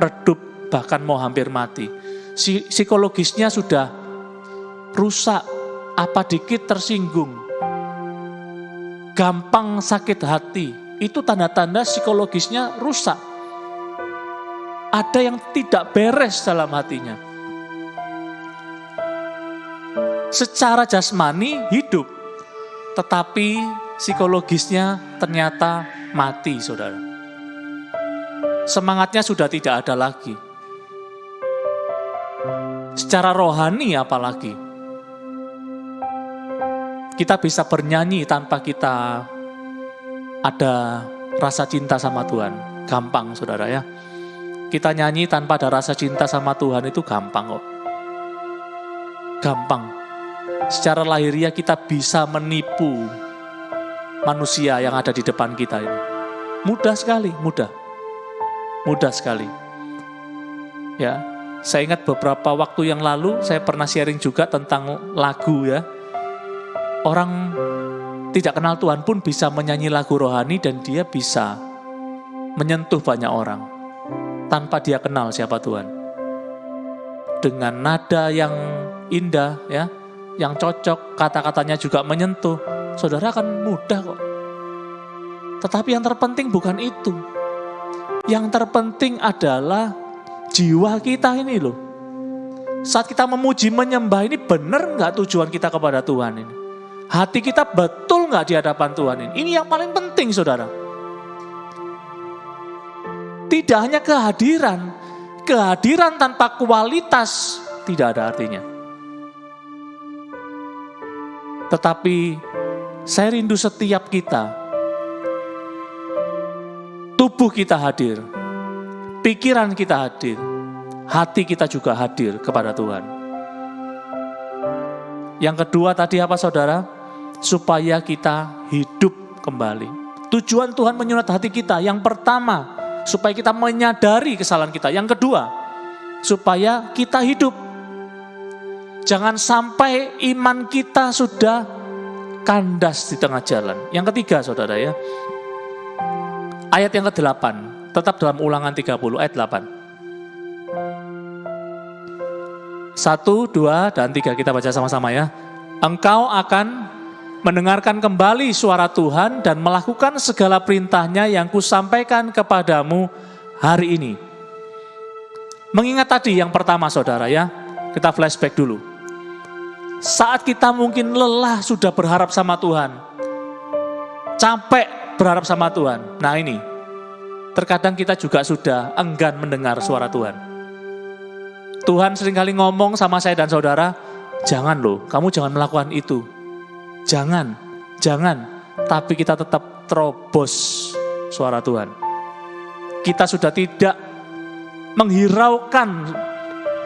redup, bahkan mau hampir mati. Psikologisnya sudah rusak, apa dikit tersinggung, gampang sakit hati. Itu tanda-tanda psikologisnya rusak. Ada yang tidak beres dalam hatinya. Secara jasmani hidup, tetapi psikologisnya ternyata mati, saudara. Semangatnya sudah tidak ada lagi. Secara rohani apalagi. Kita bisa bernyanyi tanpa kita ada rasa cinta sama Tuhan. Gampang, saudara ya. Kita nyanyi tanpa ada rasa cinta sama Tuhan itu gampang kok. Gampang. Secara lahiriah kita bisa menipu manusia yang ada di depan kita ini. Mudah sekali, mudah. Mudah sekali. Ya, saya ingat beberapa waktu yang lalu saya pernah sharing juga tentang lagu ya. Orang tidak kenal Tuhan pun bisa menyanyi lagu rohani dan dia bisa menyentuh banyak orang tanpa dia kenal siapa Tuhan. Dengan nada yang indah ya, yang cocok, kata-katanya juga menyentuh. Saudara akan mudah kok. Tetapi yang terpenting bukan itu. Yang terpenting adalah jiwa kita ini loh. Saat kita memuji menyembah ini benar nggak tujuan kita kepada Tuhan ini? Hati kita betul nggak di hadapan Tuhan ini? Ini yang paling penting, saudara. Tidak hanya kehadiran tanpa kualitas tidak ada artinya. Tetapi saya rindu setiap kita, tubuh kita hadir, pikiran kita hadir, hati kita juga hadir kepada Tuhan. Yang kedua tadi apa, saudara? Supaya kita hidup kembali. Tujuan Tuhan menyunat hati kita, yang pertama, supaya kita menyadari kesalahan kita. Yang kedua, supaya kita hidup. Jangan sampai iman kita sudah kandas di tengah jalan. Yang ketiga, saudara ya. Ayat yang ke-8, tetap dalam Ulangan 30 ayat 8. 1, 2, dan 3 kita baca sama-sama ya. Engkau akan mendengarkan kembali suara Tuhan dan melakukan segala perintahnya yang kusampaikan kepadamu hari ini. Mengingat tadi yang pertama, saudara ya, kita flashback dulu. Saat kita mungkin lelah sudah berharap sama Tuhan, capek berharap sama Tuhan. Nah ini, terkadang kita juga sudah enggan mendengar suara Tuhan. Tuhan seringkali ngomong sama saya dan saudara, jangan loh, kamu jangan melakukan itu. Jangan. Tapi kita tetap terobos suara Tuhan. Kita sudah tidak menghiraukan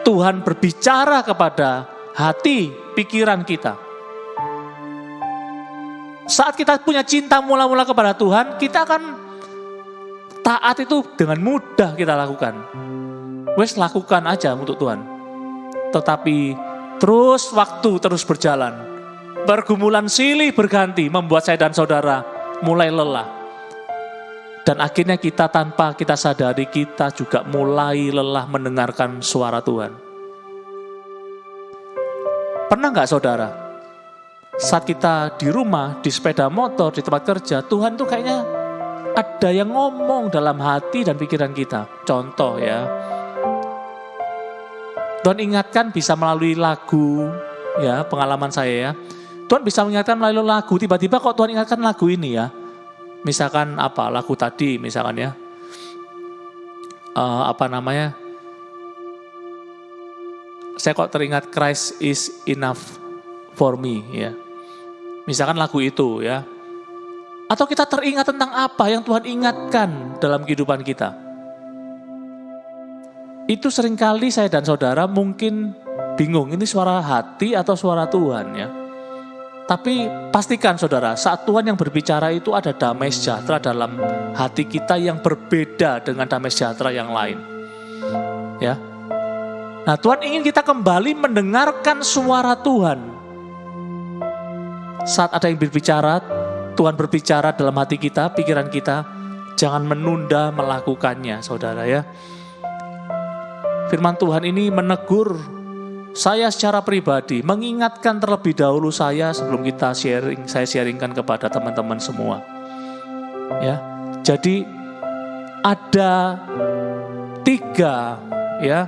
Tuhan berbicara kepada hati, pikiran kita. Saat kita punya cinta mula-mula kepada Tuhan, kita akan taat itu dengan mudah kita lakukan. Wes lakukan aja untuk Tuhan. Tetapi terus waktu terus berjalan. Pergumulan silih berganti membuat saya dan saudara mulai lelah. Dan akhirnya kita tanpa kita sadari kita juga mulai lelah mendengarkan suara Tuhan. Pernah nggak saudara? Saat kita di rumah, di sepeda motor, di tempat kerja, Tuhan tuh kayaknya ada yang ngomong dalam hati dan pikiran kita. Contoh ya, Tuhan ingatkan bisa melalui lagu, ya pengalaman saya ya. Tuhan bisa mengingatkan melalui lagu, tiba-tiba kok Tuhan ingatkan lagu ini ya. Misalkan apa, lagu tadi misalkan ya. Saya kok teringat Christ is enough for me ya. Misalkan lagu itu ya. Atau kita teringat tentang apa yang Tuhan ingatkan dalam kehidupan kita. Itu seringkali saya dan saudara mungkin bingung, ini suara hati atau suara Tuhan ya. Tapi pastikan saudara, saat Tuhan yang berbicara itu ada damai sejahtera dalam hati kita yang berbeda dengan damai sejahtera yang lain. Ya. Nah, Tuhan ingin kita kembali mendengarkan suara Tuhan. Saat ada yang berbicara, Tuhan berbicara dalam hati kita, pikiran kita, jangan menunda melakukannya, saudara ya. Firman Tuhan ini menegur saya secara pribadi, mengingatkan terlebih dahulu saya sebelum kita saya sharingkan kepada teman-teman semua. Ya, jadi ada 3 ya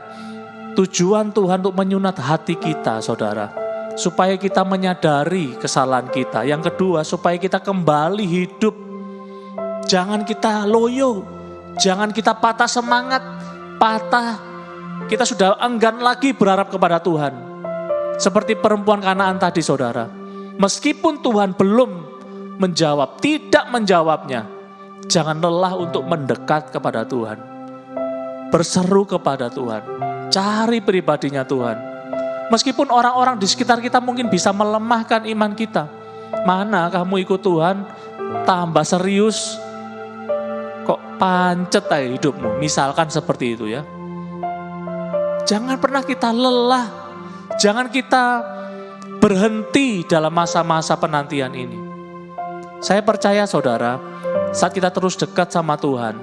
tujuan Tuhan untuk menyunat hati kita, saudara. Supaya kita menyadari kesalahan kita. Yang kedua, supaya kita kembali hidup. Jangan kita loyo, jangan kita patah semangat, kita sudah enggan lagi berharap kepada Tuhan. Seperti perempuan Kanaan tadi saudara. Meskipun Tuhan belum menjawab, tidak menjawabnya, jangan lelah untuk mendekat kepada Tuhan. Berseru kepada Tuhan. Cari pribadinya Tuhan. Meskipun orang-orang di sekitar kita mungkin bisa melemahkan iman kita. Mana kamu ikut Tuhan, tambah serius, kok pancet aja hidupmu. Misalkan seperti itu ya. Jangan pernah kita lelah, jangan kita berhenti dalam masa-masa penantian ini. Saya percaya saudara, saat kita terus dekat sama Tuhan,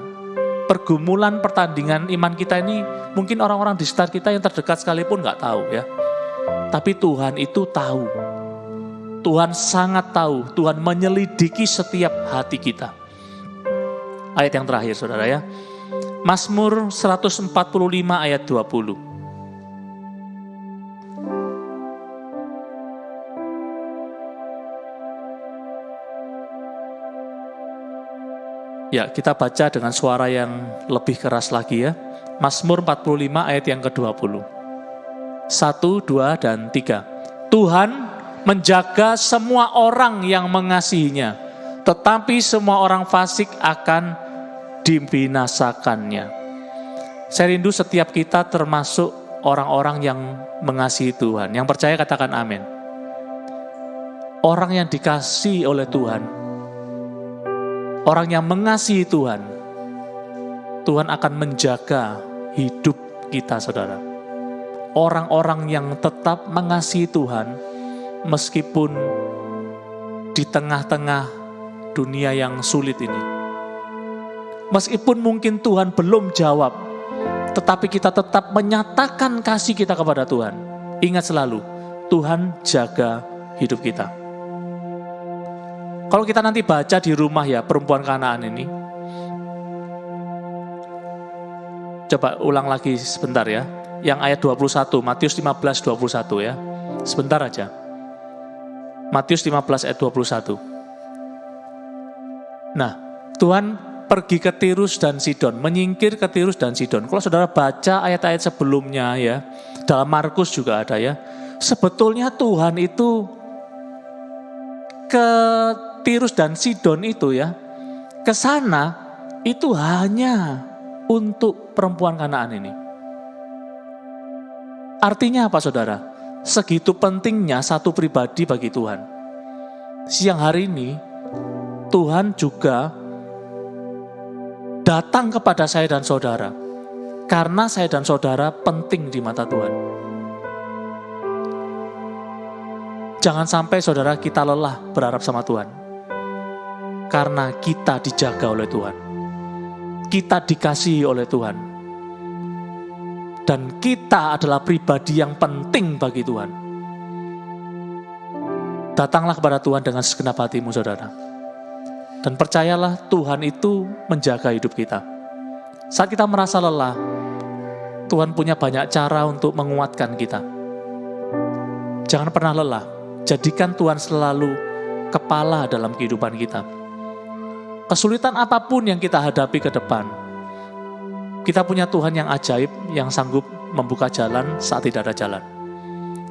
pergumulan pertandingan iman kita ini mungkin orang-orang di sekitar kita yang terdekat sekalipun gak tahu ya. Tapi Tuhan itu tahu, Tuhan sangat tahu, Tuhan menyelidiki setiap hati kita. Ayat yang terakhir saudara ya, Mazmur 145 ayat 20. Ya, kita baca dengan suara yang lebih keras lagi ya. Mazmur 45 ayat yang ke-20. 1, 2, dan 3. Tuhan menjaga semua orang yang mengasihinya, tetapi semua orang fasik akan dibinasakannya. Saya rindu setiap kita termasuk orang-orang yang mengasihi Tuhan. Yang percaya katakan amin. Orang yang dikasihi oleh Tuhan, orang yang mengasihi Tuhan, Tuhan akan menjaga hidup kita saudara. Orang-orang yang tetap mengasihi Tuhan, meskipun di tengah-tengah dunia yang sulit ini. Meskipun mungkin Tuhan belum jawab, tetapi kita tetap menyatakan kasih kita kepada Tuhan. Ingat selalu, Tuhan jaga hidup kita. Kalau kita nanti baca di rumah ya, perempuan Kanaan ini. Coba ulang lagi sebentar ya. Yang ayat 21, Matius 15, 21 ya. Sebentar aja. Matius 15 ayat 21. Nah, Tuhan pergi ke Tirus dan Sidon, menyingkir ke Tirus dan Sidon. Kalau saudara baca ayat-ayat sebelumnya ya, dalam Markus juga ada ya, sebetulnya Tuhan itu ke Tirus dan Sidon itu ya, ke sana itu hanya untuk perempuan Kanaan ini. Artinya apa saudara? Segitu pentingnya satu pribadi bagi Tuhan. Siang hari ini Tuhan juga datang kepada saya dan saudara. Karena saya dan saudara penting di mata Tuhan. Jangan sampai saudara kita lelah berharap sama Tuhan. Karena kita dijaga oleh Tuhan. Kita dikasihi oleh Tuhan. Dan kita adalah pribadi yang penting bagi Tuhan. Datanglah kepada Tuhan dengan segenap hatimu saudara. Dan percayalah Tuhan itu menjaga hidup kita. Saat kita merasa lelah, Tuhan punya banyak cara untuk menguatkan kita. Jangan pernah lelah. Jadikan Tuhan selalu kepala dalam kehidupan kita. Kesulitan apapun yang kita hadapi ke depan, kita punya Tuhan yang ajaib, yang sanggup membuka jalan saat tidak ada jalan.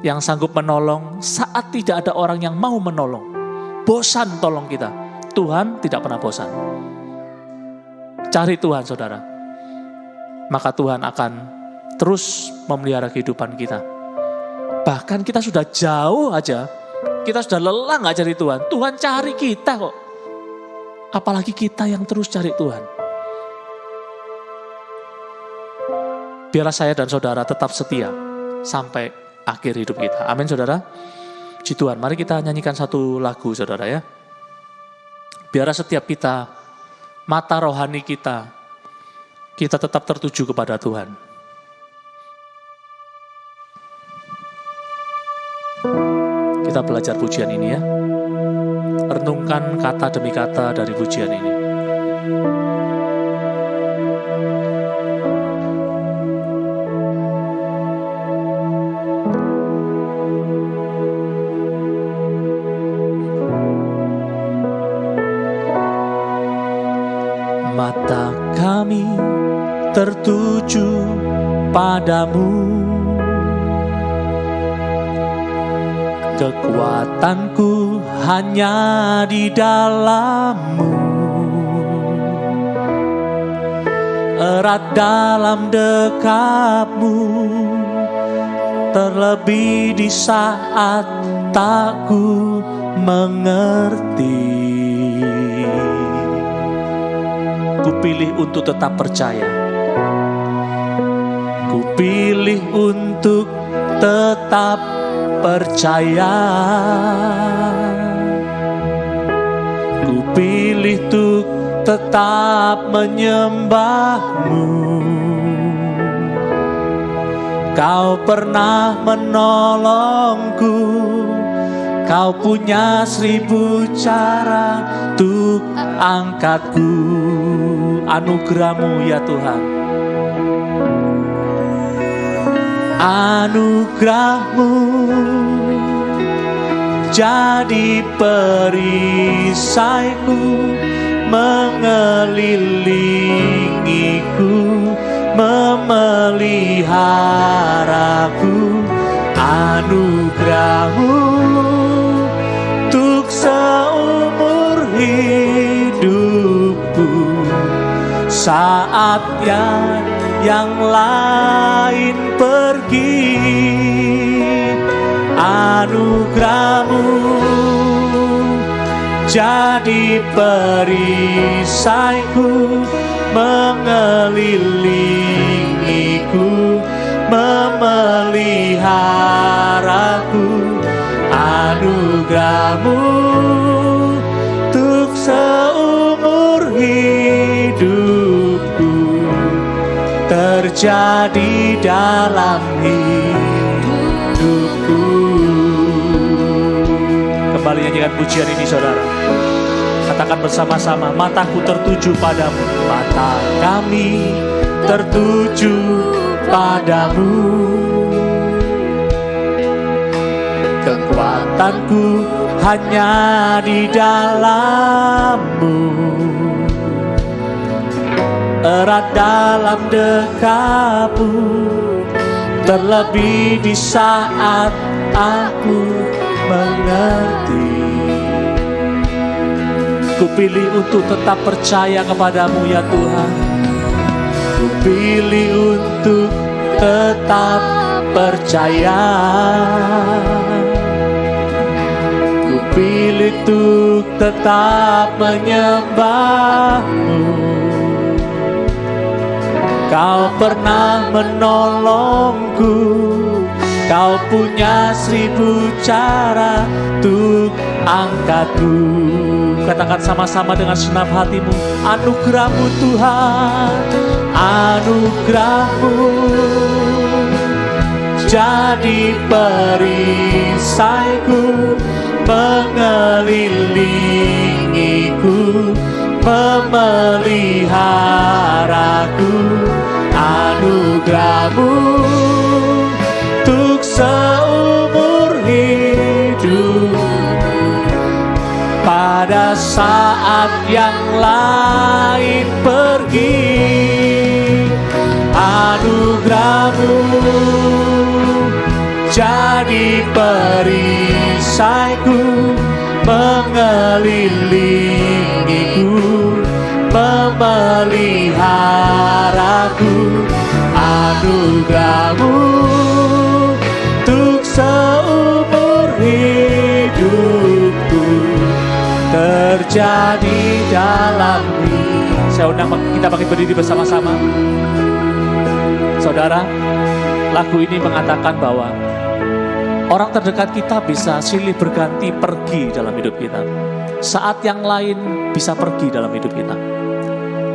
Yang sanggup menolong saat tidak ada orang yang mau menolong. Bosan tolong kita. Tuhan tidak pernah bosan. Cari Tuhan saudara. Maka Tuhan akan terus memelihara kehidupan kita. Bahkan kita sudah jauh aja, kita sudah lelah gak cari Tuhan. Tuhan cari kita kok. Apalagi kita yang terus cari Tuhan. Biarlah saya dan saudara tetap setia sampai akhir hidup kita. Amin saudara. Puji Tuhan, mari kita nyanyikan satu lagu saudara ya. Biarlah setiap kita, mata rohani kita tetap tertuju kepada Tuhan. Kita belajar pujian ini ya. Renungkan kata demi kata dari pujian ini. Mata kami tertuju padamu, kekuatanku hanya di dalam-Mu, erat dalam dekap-Mu, terlebih di saat tak ku mengerti. Ku pilih untuk tetap percaya. Ku pilih untuk tetap percaya. Ku pilih untuk tetap menyembah-Mu. Kau pernah menolongku. Kau punya 1000 cara untuk angkatku. Anugerah-Mu ya Tuhan. Anugerah-Mu jadi perisaiku, mengelilingiku, memeliharaku. Anugerah-Mu untuk seumur hidupku. Saat yang lain pergi, anugerah-Mu jadi perisaiku, mengelilingiku, memeliharaku. Anugerah-Mu untuk seumur hidupku terjadi dalam hidupku. Kembali nyanyikan pujian ini saudara. Katakan bersama-sama, mataku tertuju padamu. Mata kami tertuju padamu, Kekuatanku hanya di dalam-Mu, erat dalam dekap-Mu, terlebih di saat aku mengerti. Ku pilih untuk tetap percaya kepadamu ya Tuhan. Ku pilih untuk tetap percaya. Ku pilih untuk tetap menyembah-Mu. Kau pernah menolongku, Kau punya 1000 cara untuk angkatku. Katakan sama-sama dengan senap hatimu, anugerah-Mu Tuhan, anugerah-Mu jadi perisaiku, mengelilingiku, memeliharaku. Anugerah-Mu untuk seumur hidup, pada saat yang lain pergi. Anugerah-Mu jadi perisaiku, mengelilingiku, memeliharaku. Anugerah-Mu untuk seumur hidupku terjadi dalam diri. Saya undang kita bangkit berdiri bersama-sama. Saudara, lagu ini mengatakan bahwa orang terdekat kita bisa silih berganti pergi dalam hidup kita. Saat yang lain bisa pergi dalam hidup kita.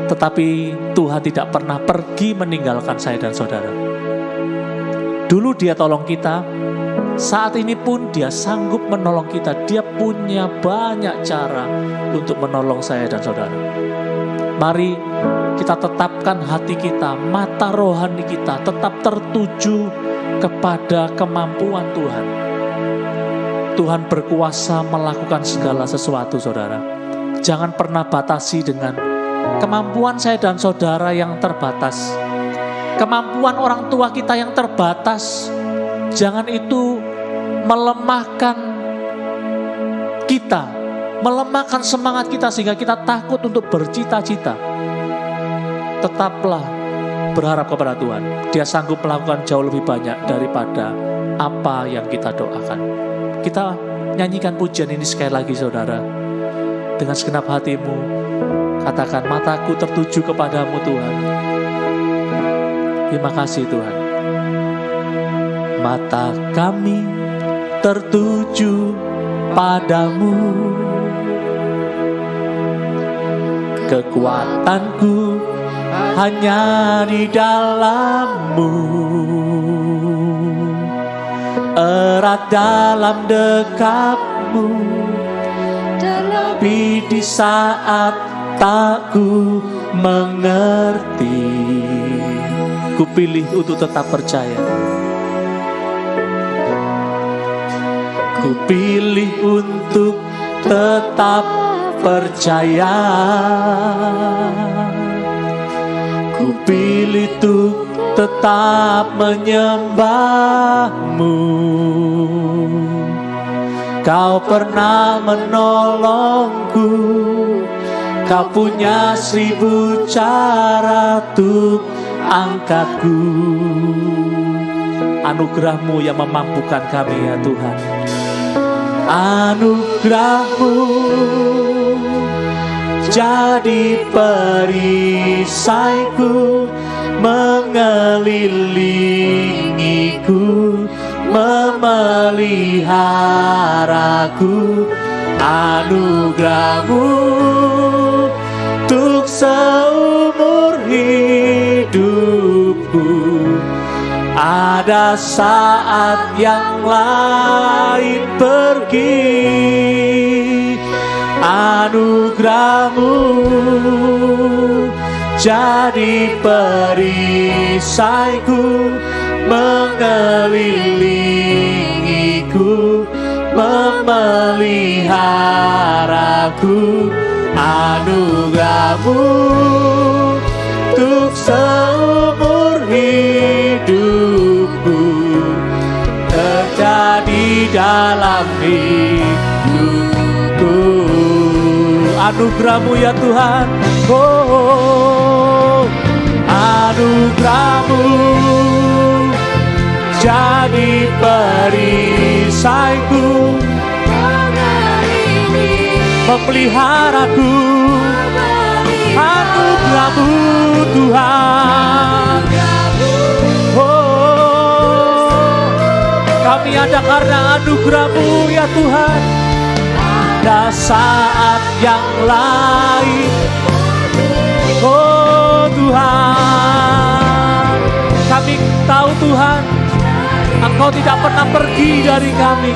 Tetapi Tuhan tidak pernah pergi meninggalkan saya dan saudara. Dulu Dia tolong kita, saat ini pun Dia sanggup menolong kita. Dia punya banyak cara untuk menolong saya dan saudara. Mari kita tetapkan hati kita, mata rohani kita tetap tertuju kepada kemampuan Tuhan. Tuhan berkuasa melakukan segala sesuatu, saudara. Jangan pernah batasi dengan kemampuan saya dan saudara yang terbatas. Kemampuan orang tua kita yang terbatas. Jangan itu melemahkan kita, melemahkan semangat kita sehingga kita takut untuk bercita-cita. Tetaplah berharap kepada Tuhan. Dia sanggup melakukan jauh lebih banyak daripada apa yang kita doakan. Kita nyanyikan pujian ini sekali lagi, saudara. Dengan segenap hatimu, katakan, mataku tertuju kepadamu Tuhan. Terima kasih Tuhan. Mata kami tertuju padamu. Kekuatanku hanya di dalam-Mu, erat dalam dekap-Mu, terlebih di saat tak ku mengerti. Ku pilih untuk tetap percaya. Ku pilih untuk tetap percaya. Ku pilih untuk tetap menyembah-Mu. Kau pernah menolongku, Kau punya 1000 cara untuk angkatku. Anugerah-Mu yang memampukan kami ya Tuhan. Anugerah-Mu jadi perisaiku, mengelilingiku, memeliharaku. Anugerah-Mu untuk seumur hidupku, ada saat yang lain pergi. Anugerah-Mu jadi perisaiku, mengelilingiku, memeliharaku. Anugerah-Mu untuk seumur hidupku terjadi dalam hidupku. Anugerah-Mu ya Tuhan, oh anugerah-Mu jadi perisaiku, memeliharaku. Anugerah-Mu Tuhan, oh kami ada karena anugerah-Mu ya Tuhan. Ada saat yang lain, oh Tuhan, kami tahu Tuhan, Engkau tidak pernah pergi dari kami.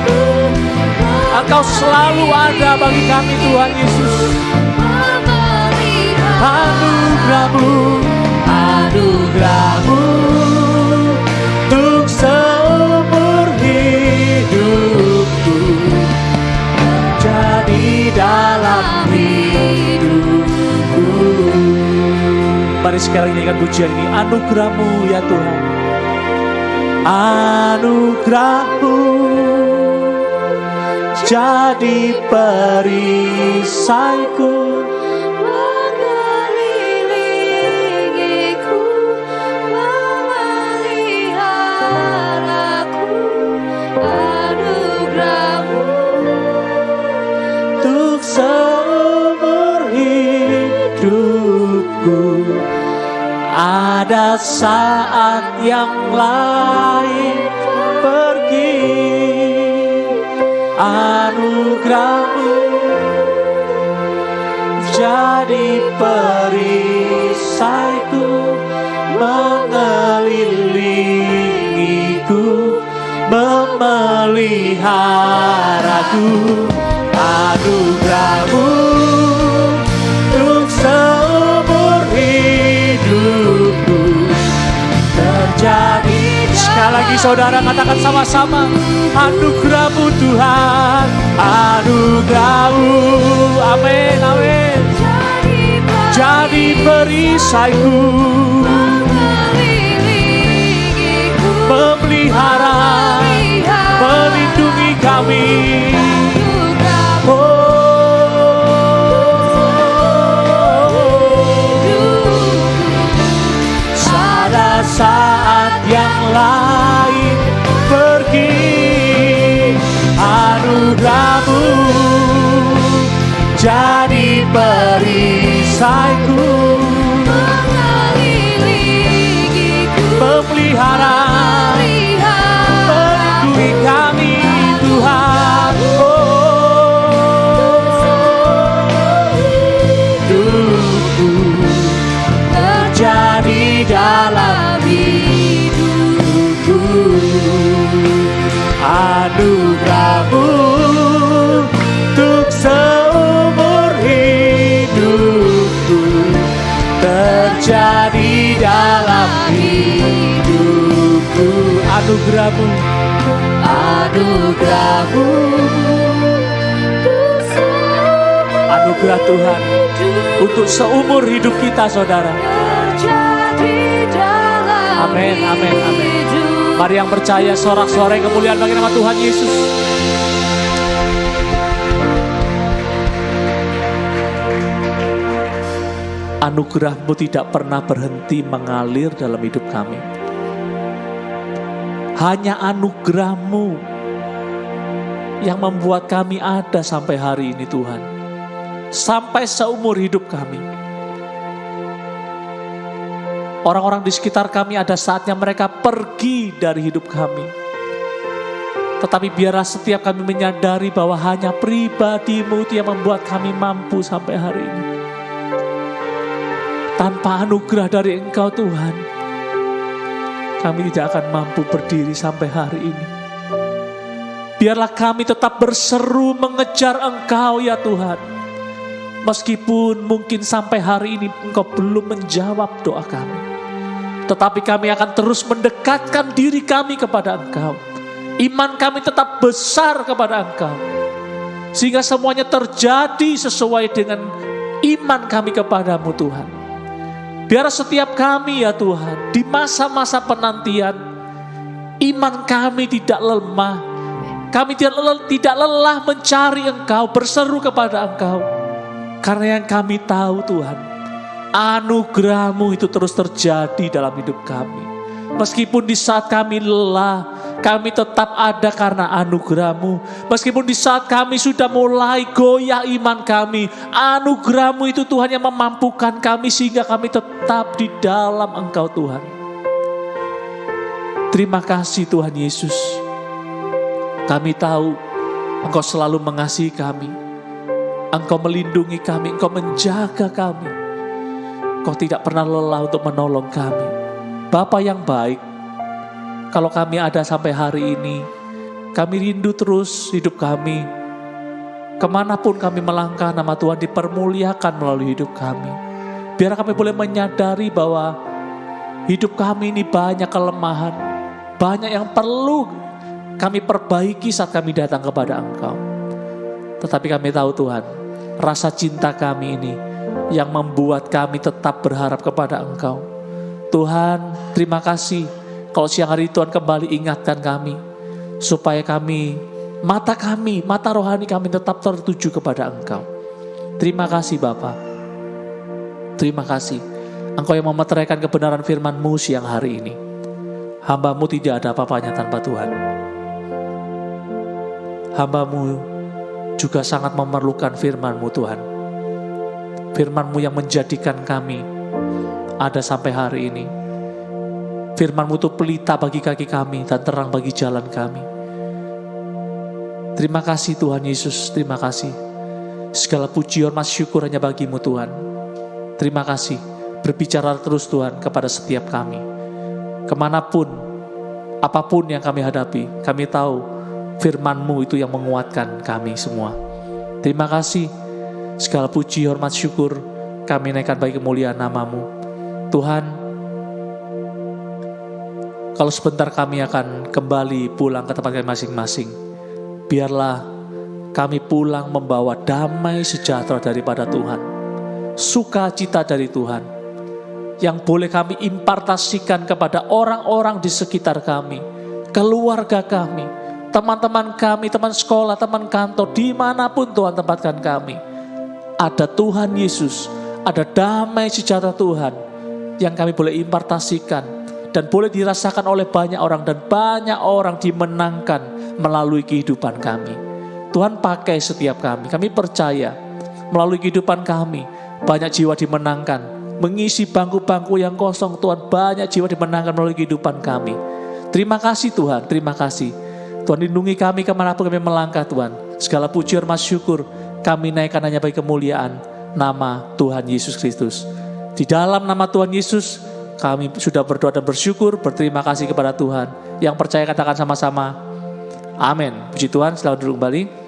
Engkau selalu ada bagi kami Tuhan Yesus. Anugerah-Mu, anugerah-Mu untuk seumur hidupku jadi dalam hidupku. Mari sekali nyanyikan pujian ini. Anugerah-Mu ya Tuhan, anugerah-Mu jadi perisaiku, mengelilingiku, memeliharaku. Anugerah-Mu untuk seumur hidupku. Ada saat yang lain pergi, anugerah-Mu jadi perisaiku, mengelilingiku, memeliharaku. Anugerah-Mu untuk seumur hidupku terjadi. Sekali lagi saudara katakan sama-sama, anugerah-Mu Tuhan, anugerah-Mu, amin, amin, jadi perisaiku, memelihara, melindungi kami. Saat yang lain pergi, anugerah-Mu jadi perisaiku, memelihara, melindungi kami Tuhan. Hidupku terjadi dalam hidupku. Anugerah-Mu untuk seumur hidupku terjadi dalam hidupku. Anugerah-Mu, anugerah-Mu, anugerah Tuhan untuk seumur hidup kita saudara. Amin, amin, amin. Mari yang percaya sorak-sorai kemuliaan bagi nama Tuhan Yesus. Anugerah-Mu tidak pernah berhenti mengalir dalam hidup kami. Hanya anugerah-Mu yang membuat kami ada sampai hari ini Tuhan. Sampai seumur hidup kami. Orang-orang di sekitar kami ada saatnya mereka pergi dari hidup kami. Tetapi biarlah setiap kami menyadari bahwa hanya pribadi-Mu yang membuat kami mampu sampai hari ini. Tanpa anugerah dari Engkau Tuhan, kami tidak akan mampu berdiri sampai hari ini. Biarlah kami tetap berseru mengejar Engkau ya Tuhan. Meskipun mungkin sampai hari ini Engkau belum menjawab doa kami. Tetapi kami akan terus mendekatkan diri kami kepada Engkau. Iman kami tetap besar kepada Engkau. Sehingga semuanya terjadi sesuai dengan iman kami kepadamu Tuhan. Biar setiap kami ya Tuhan, di masa-masa penantian, iman kami tidak lemah. Kami tidak lelah mencari Engkau, berseru kepada Engkau. Karena yang kami tahu Tuhan, anugerah-Mu itu terus terjadi dalam hidup kami. Meskipun di saat kami lelah, kami tetap ada karena anugerah-Mu. Meskipun di saat kami sudah mulai goyah iman kami, anugerah-Mu itu Tuhan yang memampukan kami sehingga kami tetap di dalam Engkau Tuhan. Terima kasih Tuhan Yesus. Kami tahu Engkau selalu mengasihi kami. Engkau melindungi kami, Engkau menjaga kami. Engkau tidak pernah lelah untuk menolong kami. Bapa yang baik, kalau kami ada sampai hari ini, kami rindu terus hidup kami. Kemanapun kami melangkah, nama Tuhan dipermuliakan melalui hidup kami. Biar kami boleh menyadari bahwa hidup kami ini banyak kelemahan, banyak yang perlu kami perbaiki saat kami datang kepada Engkau. Tetapi kami tahu Tuhan, rasa cinta kami ini yang membuat kami tetap berharap kepada Engkau. Tuhan, terima kasih kalau siang hari Tuhan kembali ingatkan kami, supaya mata rohani kami tetap tertuju kepada Engkau. Terima kasih Bapa. Terima kasih Engkau yang memeteraikan kebenaran firman-Mu siang hari ini. Hamba-Mu tidak ada apa-apanya tanpa Tuhan. Hamba-Mu juga sangat memerlukan firman-Mu Tuhan. Firman-Mu yang menjadikan kami ada sampai hari ini. Firman-Mu itu pelita bagi kaki kami dan terang bagi jalan kami. Terima kasih Tuhan Yesus, terima kasih. Segala puji, hormat, syukur hanya bagi-Mu Tuhan. Terima kasih, berbicara terus Tuhan kepada setiap kami. Kemanapun, apapun yang kami hadapi, kami tahu firman-Mu itu yang menguatkan kami semua. Terima kasih, segala puji, hormat, syukur kami naikkan bagi kemuliaan nama-Mu. Tuhan, kalau sebentar kami akan kembali pulang ke tempat kami masing-masing, biarlah kami pulang membawa damai sejahtera daripada Tuhan, sukacita dari Tuhan, yang boleh kami impartasikan kepada orang-orang di sekitar kami, keluarga kami, teman-teman kami, teman sekolah, teman kantor, dimanapun Tuhan tempatkan kami. Ada Tuhan Yesus, ada damai sejahtera Tuhan, yang kami boleh impartasikan dan boleh dirasakan oleh banyak orang, dan banyak orang dimenangkan melalui kehidupan kami. Tuhan pakai setiap kami percaya melalui kehidupan kami banyak jiwa dimenangkan, mengisi bangku-bangku yang kosong. Tuhan, banyak jiwa dimenangkan melalui kehidupan kami. Terima kasih Tuhan, terima kasih Tuhan. Lindungi kami kemanapun kami melangkah Tuhan. Segala puji, hormat, syukur kami naikkan hanya bagi kemuliaan nama Tuhan Yesus Kristus. Di dalam nama Tuhan Yesus, kami sudah berdoa dan bersyukur, berterima kasih kepada Tuhan. Yang percaya katakan sama-sama, amin. Puji Tuhan, selamat duduk kembali.